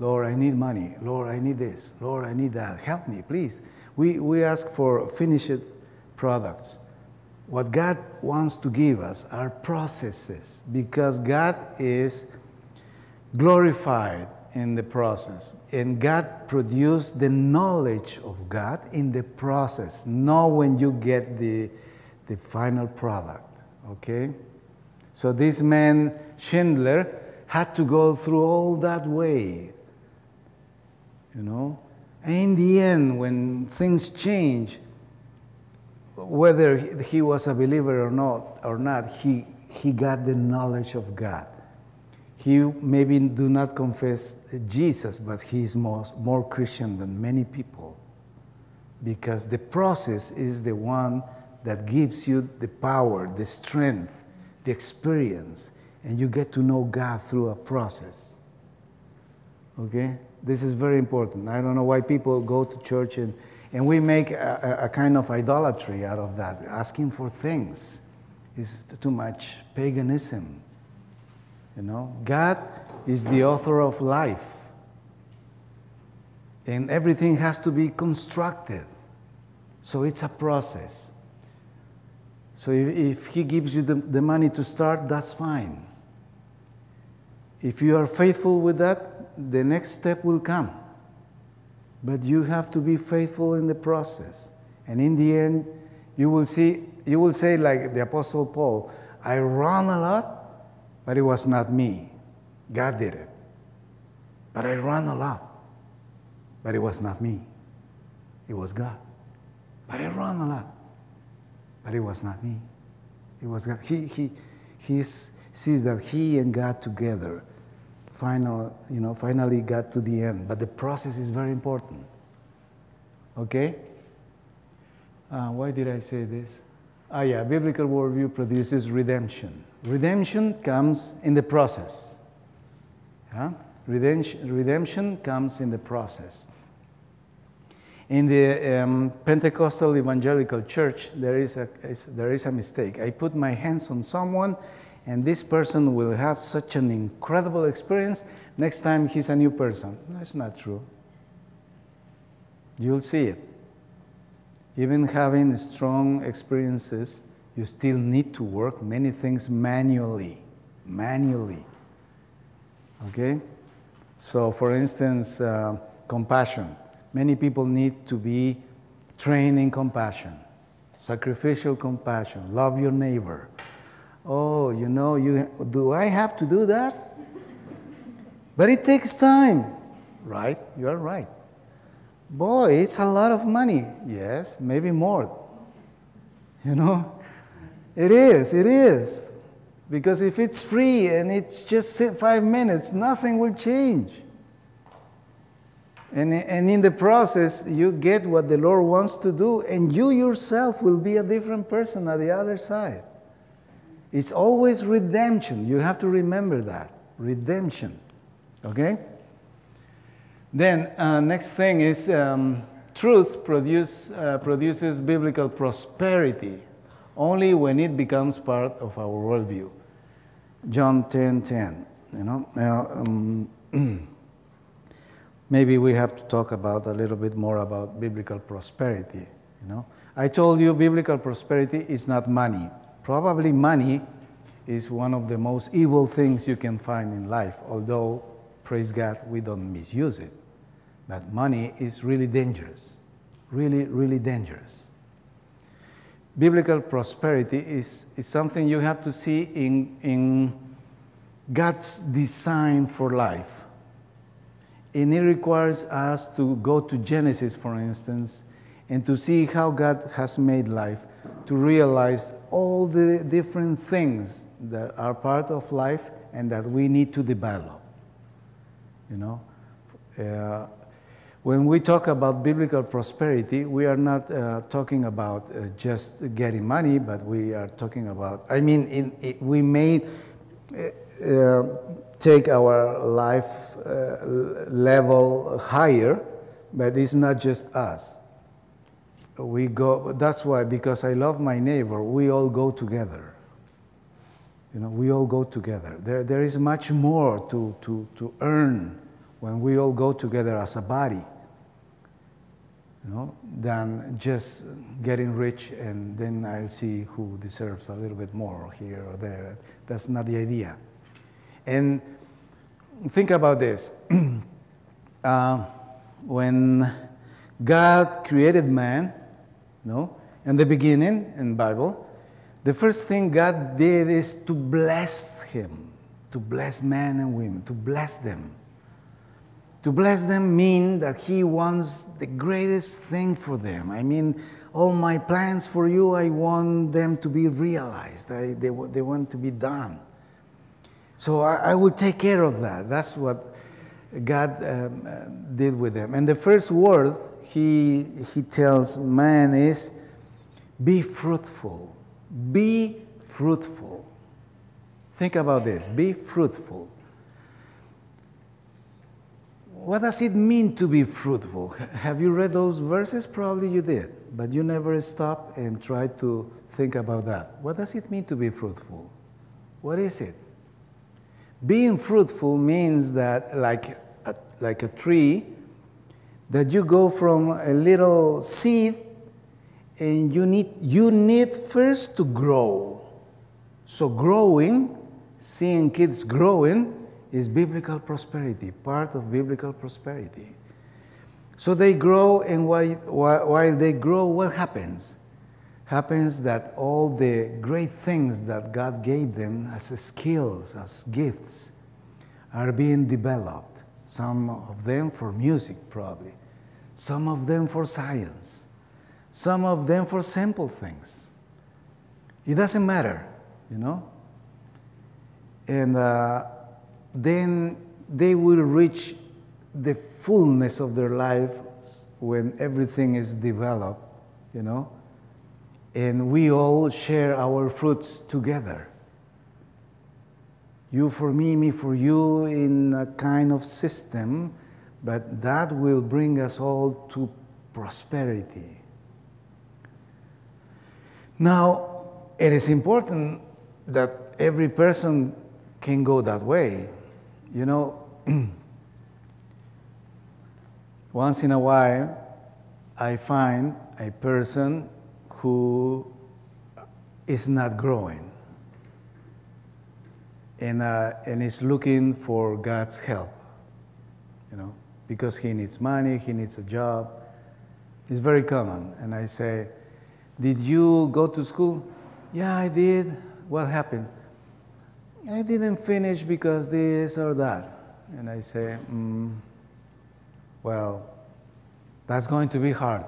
Lord, I need money. Lord, I need this. Lord, I need that. Help me, please. We ask for finished products. What God wants to give us are processes, because God is glorified in the process. And God produced the knowledge of God in the process, not when you get the final product, okay? So this man, Schindler, had to go through all that way, you know? And in the end, when things change, whether he was a believer or not, he got the knowledge of God. He maybe do not confess Jesus, but he is more Christian than many people, because the process is the one that gives you the power, the strength, the experience, and you get to know God through a process. Okay? This is very important. I don't know why people go to church and we make a kind of idolatry out of that, asking for things. It's too much paganism. You know, God is the author of life. And everything has to be constructed. So it's a process. So if he gives you the money to start, that's fine. If you are faithful with that, the next step will come. But you have to be faithful in the process. And in the end, you will say like the Apostle Paul, I run a lot, but it was not me. God did it. But I ran a lot, but it was not me. It was God. But I ran a lot, but it was not me. It was God. He sees that he and God together finally got to the end. But the process is very important. Okay? Why did I say this? Yeah, biblical worldview produces redemption. Redemption comes in the process. Yeah? Redemption comes in the process. In the Pentecostal Evangelical Church, there is a mistake. I put my hands on someone, and this person will have such an incredible experience. Next time, he's a new person. That's not true. You'll see it. Even having strong experiences, you still need to work many things manually. Okay? So, for instance, compassion. Many people need to be trained in compassion, sacrificial compassion, love your neighbor. Oh, do I have to do that? But it takes time, right? You're right. Boy, it's a lot of money. Yes, maybe more. It is. Because if it's free and it's just 5 minutes, nothing will change. And in the process, you get what the Lord wants to do, and you yourself will be a different person at the other side. It's always redemption. You have to remember that. Redemption. Okay? Then, next thing is truth produces biblical prosperity only when it becomes part of our worldview. John 10:10. Maybe we have to talk about a little bit more about biblical prosperity. I told you biblical prosperity is not money. Probably money is one of the most evil things you can find in life, although, praise God, we don't misuse it. But money is really dangerous, really, really dangerous. Biblical prosperity is something you have to see in God's design for life. And it requires us to go to Genesis, for instance, and to see how God has made life, to realize all the different things that are part of life and that we need to develop. You know, when we talk about biblical prosperity, we are not talking about just getting money, but we are talking about, we may take our life level higher, but it's not just us. We go, that's why, because I love my neighbor, we all go together. You know, we all go together. There is much more to earn when we all go together as a body, you know, than just getting rich and then I'll see who deserves a little bit more here or there. That's not the idea. And think about this. When God created man, you know, in the beginning in the Bible, the first thing God did is to bless him, to bless man and women, to bless them. To bless them means that he wants the greatest thing for them. I mean, all my plans for you, I want them to be realized. They want to be done. So I will take care of that. That's what God did with them. And the first word he tells man is, be fruitful. Be fruitful. Think about this. Be fruitful. What does it mean to be fruitful? Have you read those verses? Probably you did, but you never stopped and tried to think about that. What does it mean to be fruitful? What is it? Being fruitful means that, like a tree, that you go from a little seed and you need first to grow. So growing, seeing kids growing, is biblical prosperity, part of biblical prosperity. So they grow, and while they grow, what happens? Happens that all the great things that God gave them as skills, as gifts, are being developed. Some of them for music, probably. Some of them for science. Some of them for simple things. It doesn't matter, you know? And then they will reach the fullness of their lives when everything is developed, you know, and we all share our fruits together. You for me, me for you, in a kind of system, but that will bring us all to prosperity. Now, it is important that every person can go that way. You know, once in a while, I find a person who is not growing and is looking for God's help, you know, because he needs money, he needs a job. It's very common. And I say, did you go to school? Yeah, I did. What happened? I didn't finish because this or that. And I say, well, that's going to be hard.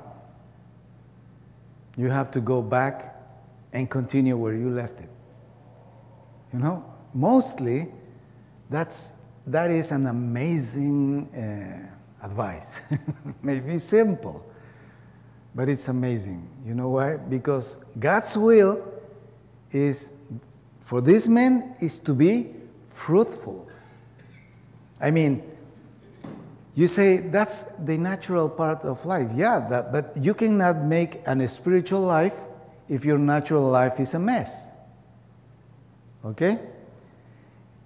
You have to go back and continue where you left it. You know, mostly that is an amazing advice. Maybe simple, but it's amazing. You know why? Because God's will is, for this man, is to be fruitful. I mean, you say that's the natural part of life. Yeah, but you cannot make a spiritual life if your natural life is a mess. Okay?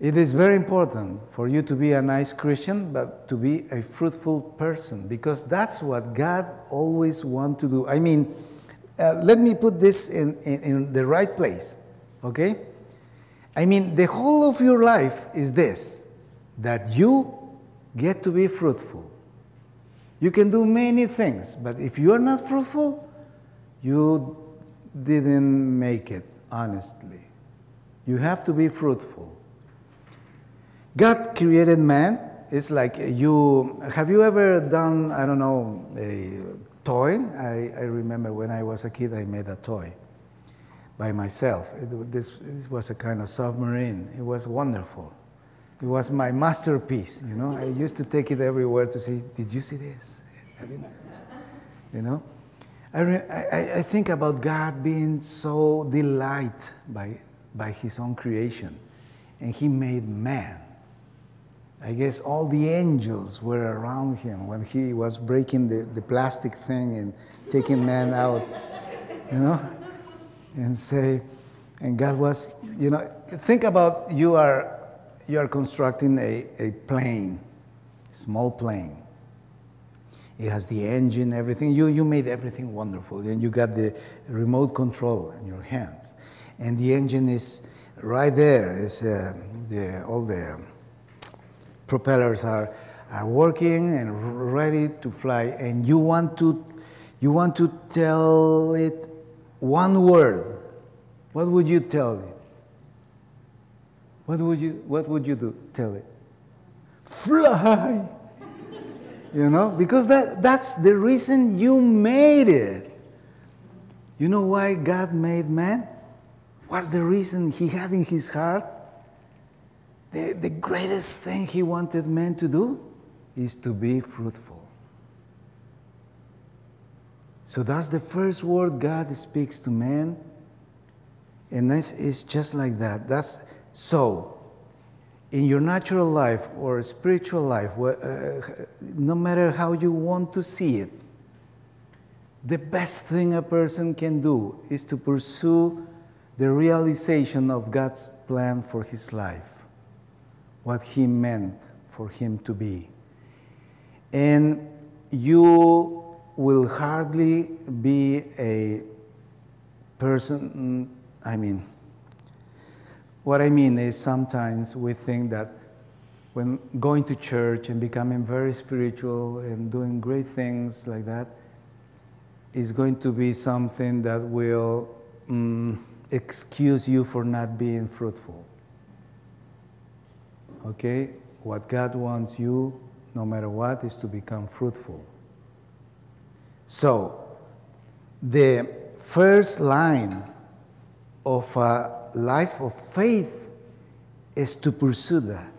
It is very important for you to be a nice Christian, but to be a fruitful person, because that's what God always wants to do. I mean, let me put this in the right place. Okay? I mean, the whole of your life is this, that you get to be fruitful. You can do many things, but if you are not fruitful, you didn't make it, honestly. You have to be fruitful. God created man. It's like have you ever done, I don't know, a toy? I remember when I was a kid, I made a toy by myself. This was a kind of submarine. It was wonderful. It was my masterpiece, you know. I used to take it everywhere to see, did you see this? Have you noticed? You know? I think about God being so delighted by his own creation. And he made man. I guess all the angels were around him when he was breaking the plastic thing and taking man out, you know? And God was, you know, think about you are constructing a plane, small plane. It has the engine, everything. You made everything wonderful. And you got the remote control in your hands. And the engine is right there. It's, all the propellers are working and ready to fly. And you want to tell it one word. What would you tell it? What would you do? Tell it. Fly! You know, because that's the reason you made it. You know why God made man? What's the reason he had in his heart? The greatest thing he wanted man to do is to be fruitful. So that's the first word God speaks to man. And it's just like that. So, in your natural life or spiritual life, no matter how you want to see it, the best thing a person can do is to pursue the realization of God's plan for his life, what he meant for him to be. And you will hardly be a person, what I mean is sometimes we think that when going to church and becoming very spiritual and doing great things like that is going to be something that will excuse you for not being fruitful. Okay? What God wants you, no matter what, is to become fruitful. So, the first line of a life of faith is to pursue that.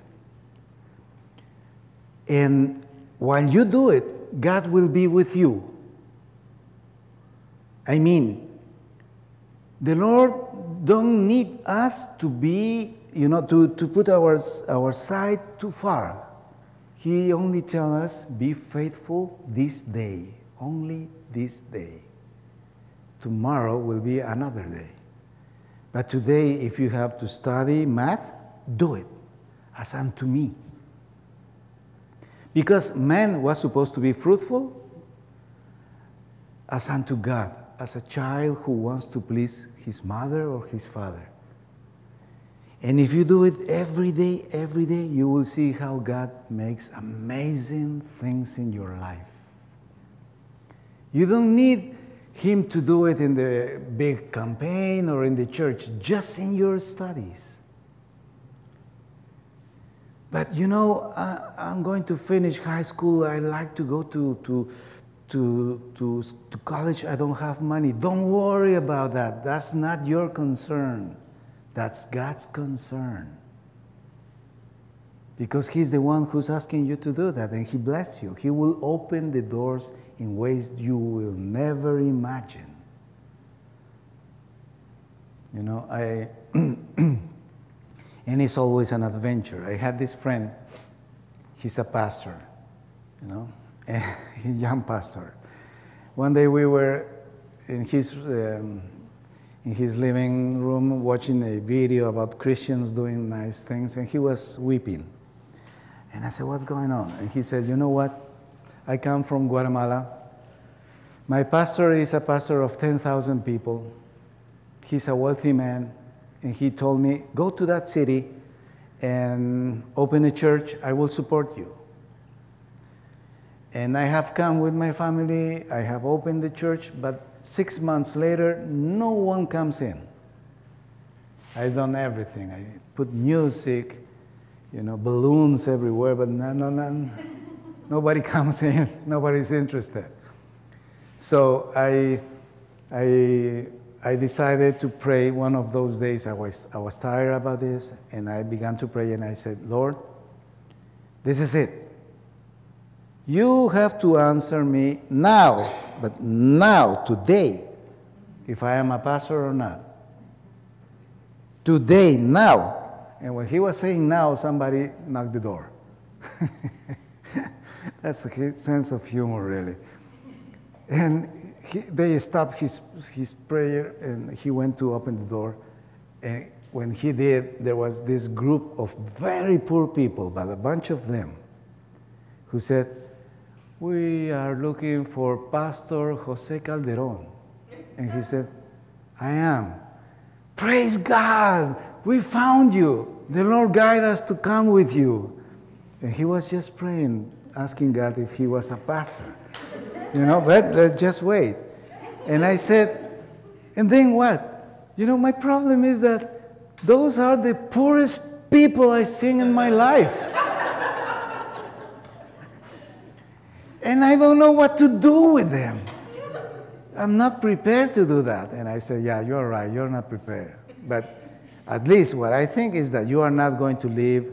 And while you do it, God will be with you. I mean, the Lord don't need us to be, to put our sight too far. He only tells us, be faithful this day, only this day. Tomorrow will be another day. But today, if you have to study math, do it as unto me. Because man was supposed to be fruitful as unto God, as a child who wants to please his mother or his father. And if you do it every day, you will see how God makes amazing things in your life. You don't need him to do it in the big campaign or in the church, just in your studies. But I'm going to finish high school. I like to go to college. I don't have money. Don't worry about that. That's not your concern. That's God's concern. Because he's the one who's asking you to do that, and he bless you. He will open the doors in ways you will never imagine. And it's always an adventure. I had this friend, he's a pastor, he's a young pastor. One day we were in his living room watching a video about Christians doing nice things, and he was weeping. And I said, what's going on? And he said, you know what? I come from Guatemala. My pastor is a pastor of 10,000 people. He's a wealthy man. And he told me, go to that city and open a church. I will support you. And I have come with my family. I have opened the church. But 6 months later, no one comes in. I've done everything. I put music. balloons everywhere, but nobody comes in, nobody's interested. So I decided to pray. One of those days I was tired about this, and I began to pray, and I said, Lord, this is it. You have to answer me now, but now, today, if I am a pastor or not. Today, now. And when he was saying now, somebody knocked the door. That's a sense of humor, really. And they stopped his prayer, and he went to open the door. And when he did, there was this group of very poor people, but a bunch of them, who said, we are looking for Pastor Jose Calderon. And he said, I am. Praise God, we found you. The Lord guided us to come with you. And he was just praying, asking God if he was a pastor. But just wait. And I said, and then what? My problem is that those are the poorest people I've seen in my life. And I don't know what to do with them. I'm not prepared to do that. And I said, yeah, you're right, you're not prepared. But at least what I think is that you are not going to live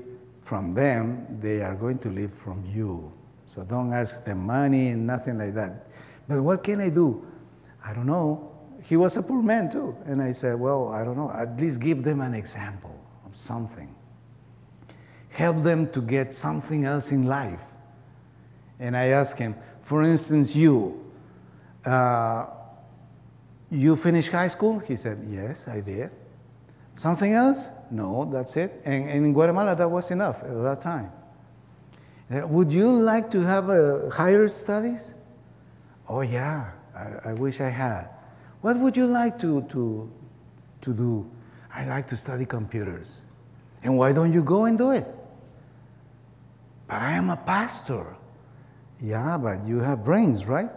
from them, they are going to live from you. So don't ask them money and nothing like that. But what can I do? I don't know. He was a poor man too. And I said, well, I don't know. At least give them an example of something. Help them to get something else in life. And I asked him, for instance, you finished high school? He said, yes, I did. Something else? No, that's it. And in Guatemala, that was enough at that time. Would you like to have higher studies? Oh, yeah, I wish I had. What would you like to do? I like to study computers. And why don't you go and do it? But I am a pastor. Yeah, but you have brains, right?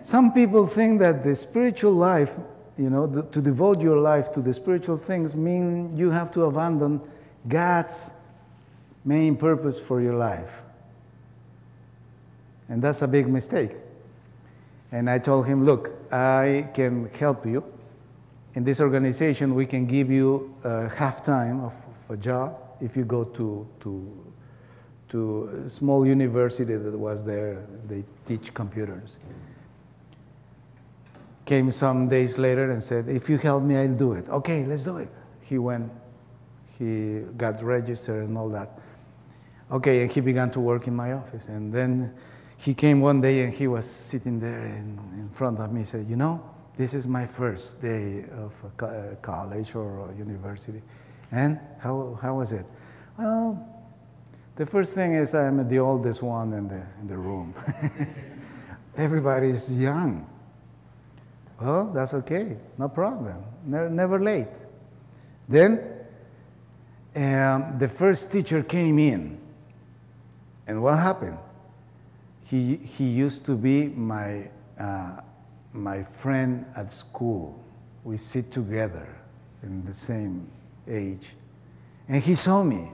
Some people think that the spiritual life, to devote your life to the spiritual things mean you have to abandon God's main purpose for your life. And that's a big mistake. And I told him, look, I can help you. In this organization, we can give you half time of a job if you go to a small university that was there. They teach computers. Came some days later and said, if you help me, I'll do it. Okay, let's do it. He went, he got registered and all that. Okay, and he began to work in my office. And then he came one day and he was sitting there in front of me. He said, this is my first day of college or university. And how was it? Well, the first thing is I'm the oldest one in the room. Everybody's young. Well, that's okay, no problem, never late. Then the first teacher came in, and what happened? He used to be my friend at school. We sit together in the same age. And he saw me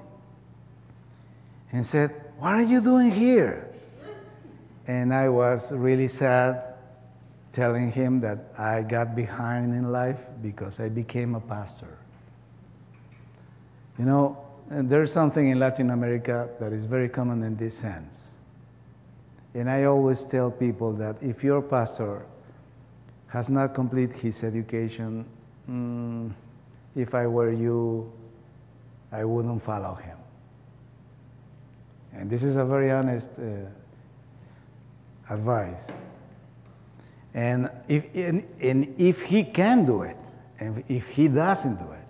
and said, what are you doing here? And I was really sad, telling him that I got behind in life because I became a pastor. And there's something in Latin America that is very common in this sense. And I always tell people that if your pastor has not completed his education, if I were you, I wouldn't follow him. And this is a very honest advice. And if he can do it, and if he doesn't do it,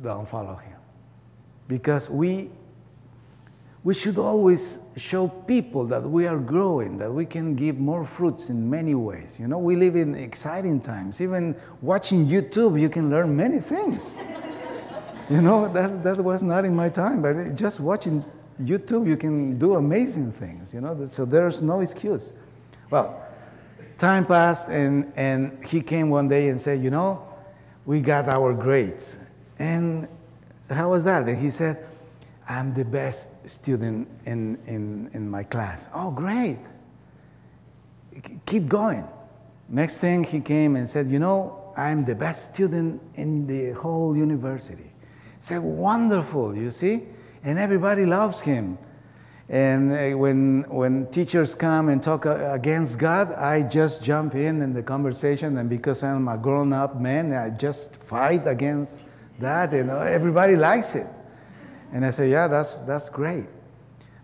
don't follow him. Because we should always show people that we are growing, that we can give more fruits in many ways. We live in exciting times. Even watching YouTube, you can learn many things. That was not in my time, but just watching YouTube, you can do amazing things. So there's no excuse. Well, time passed, and he came one day and said, we got our grades. And how was that? And he said, I'm the best student in my class. Oh, great. Keep going. Next thing he came and said, you know, I'm the best student in the whole university. I said, wonderful, you see? And everybody loves him. And when teachers come and talk against God, I just jump in the conversation, and because I'm a grown-up man, I just fight against that, and everybody likes it. And I say, yeah, that's great.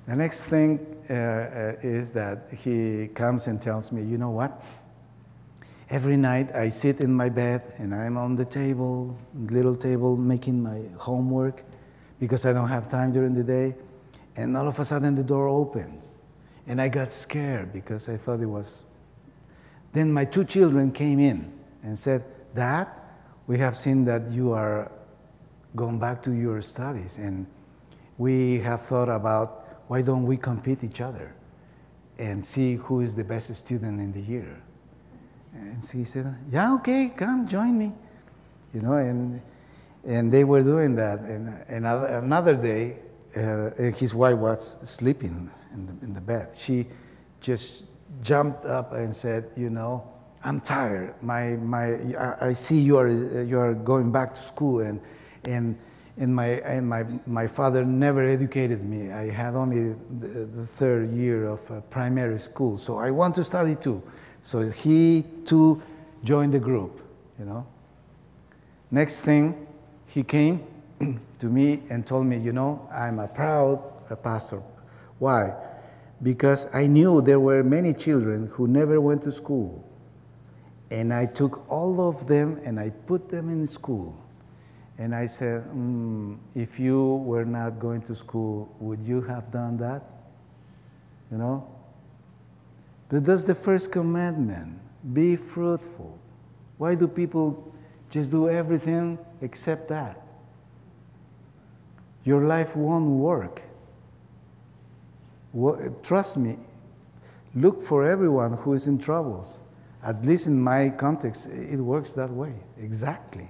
The next thing is that he comes and tells me, you know what? Every night I sit in my bed and I'm on the table, little table, making my homework because I don't have time during the day. And all of a sudden the door opened. And I got scared because I thought it was. Then my 2 children came in and said, Dad, we have seen that you are going back to your studies. And we have thought about why don't we compete each other and see who is the best student in the year. And he said, yeah, okay, come, join me. You know, and they were doing that. And another day, his wife was sleeping in the bed. She just jumped up and said, you know, I'm tired. I see you are going back to school, and my father never educated me. I had only the 3rd year of primary school, so I want to study too. So he too joined the group, you know. Next thing, he came to me and told me, you know, I'm a proud pastor. Why? Because I knew there were many children who never went to school. And I took all of them and I put them in school. And I said, if you were not going to school, would you have done that? You know? But that's the first commandment. Be fruitful. Why do people just do everything except that? Your life won't work. Trust me, look for everyone who is in troubles. At least in my context, it works that way, exactly.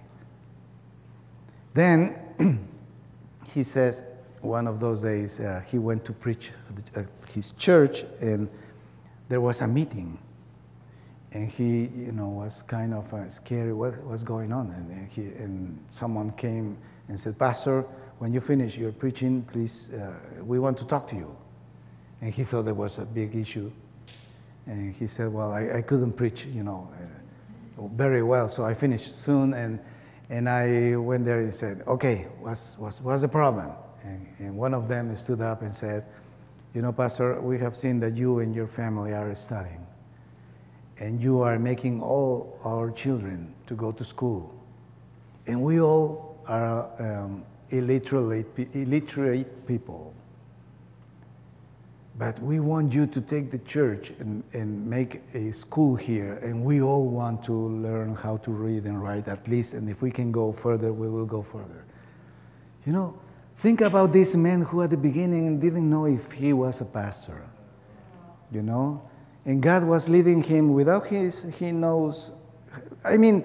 Then he says, one of those days, he went to preach at his church, and there was a meeting. And he, you know, was kind of scared what was going on. And someone came and said, Pastor, when you finish your preaching, please, we want to talk to you. And he thought there was a big issue. And he said, well, I couldn't preach, you know, very well, so I finished soon. And I went there and said, okay, what's the problem? And one of them stood up and said, you know, Pastor, we have seen that you and your family are studying. And you are making all our children to go to school. And we all are illiterate people. But we want you to take the church and make a school here, and we all want to learn how to read and write at least, and if we can go further, we will go further. You know, think about this man who at the beginning didn't know if he was a pastor, you know, and God was leading him without he knows. I mean,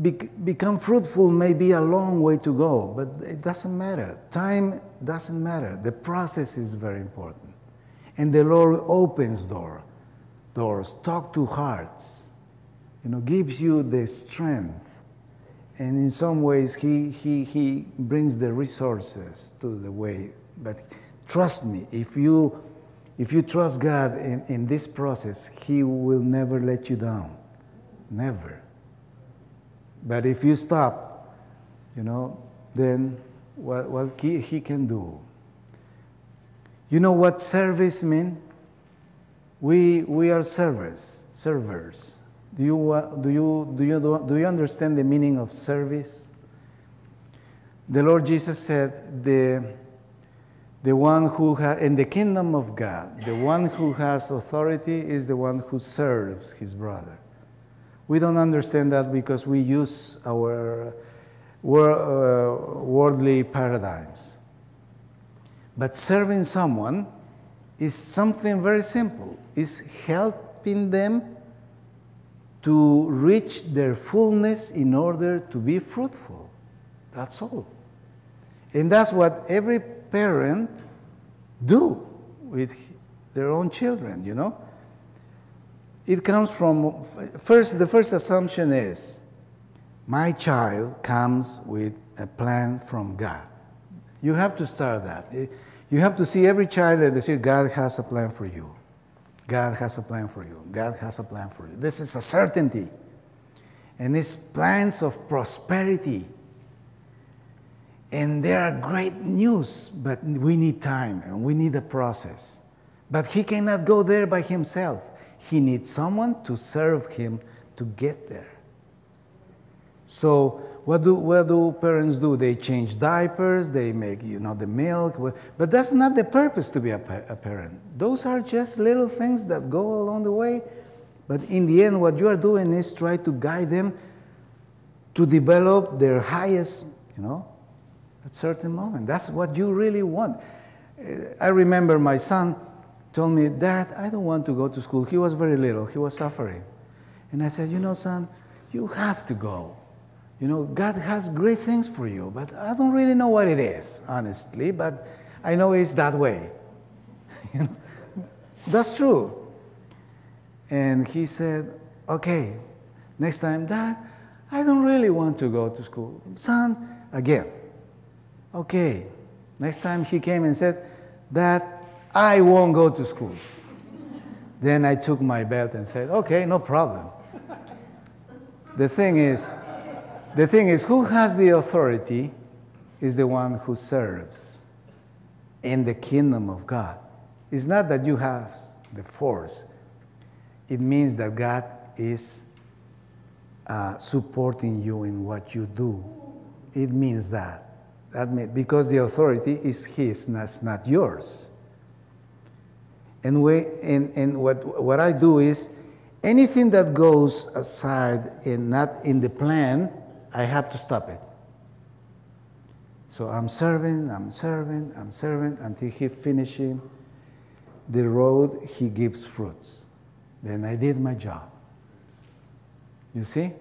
become fruitful may be a long way to go, but it doesn't matter. Time doesn't matter. The process is very important. And the Lord opens doors, talk to hearts, you know, gives you the strength. And in some ways, he brings the resources to the way. But trust me, if you trust God in this process, He will never let you down. Never. But if you stop, you know, then what He can do. You know what service means? We are servers. Do you understand the meaning of service? The Lord Jesus said, the one who in the kingdom of God, the one who has authority is the one who serves his brother. We don't understand that because we use our worldly paradigms. But serving someone is something very simple. It's helping them to reach their fullness in order to be fruitful. That's all. And that's what every parent do with their own children, you know? It comes from, the first assumption is, my child comes with a plan from God. You have to start that. You have to see every child that they say, God has a plan for you. God has a plan for you. God has a plan for you. This is a certainty. And it's plans of prosperity. And there are great news, but we need time and we need a process. But he cannot go there by himself. He needs someone to serve him to get there. So what do parents do? They change diapers, they make, the milk. But that's not the purpose to be a parent. Those are just little things that go along the way. But in the end, what you are doing is try to guide them to develop their highest, at certain moment. That's what you really want. I remember my son told me, Dad, I don't want to go to school. He was very little. He was suffering. And I said, son, you have to go. God has great things for you, but I don't really know what it is, honestly, but I know it's that way. That's true. And he said, okay, next time, Dad, I don't really want to go to school. Son, again. Okay. Next time he came and said, Dad, I won't go to school. Then I took my belt and said, okay, no problem. The thing is, who has the authority is the one who serves in the kingdom of God. It's not that you have the force. It means that God is supporting you in what you do. It means that. Because the authority is His, that's not yours. And what I do is, anything that goes aside and not in the plan, I have to stop it. So I'm serving until He finishing the road. He gives fruits. Then I did my job. You see?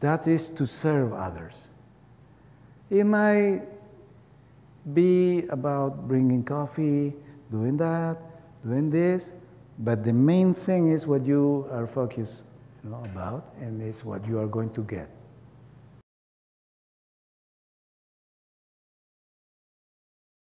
That is to serve others. It might be about bringing coffee, doing that, doing this, but the main thing is what you are focused about, and it's what you are going to get.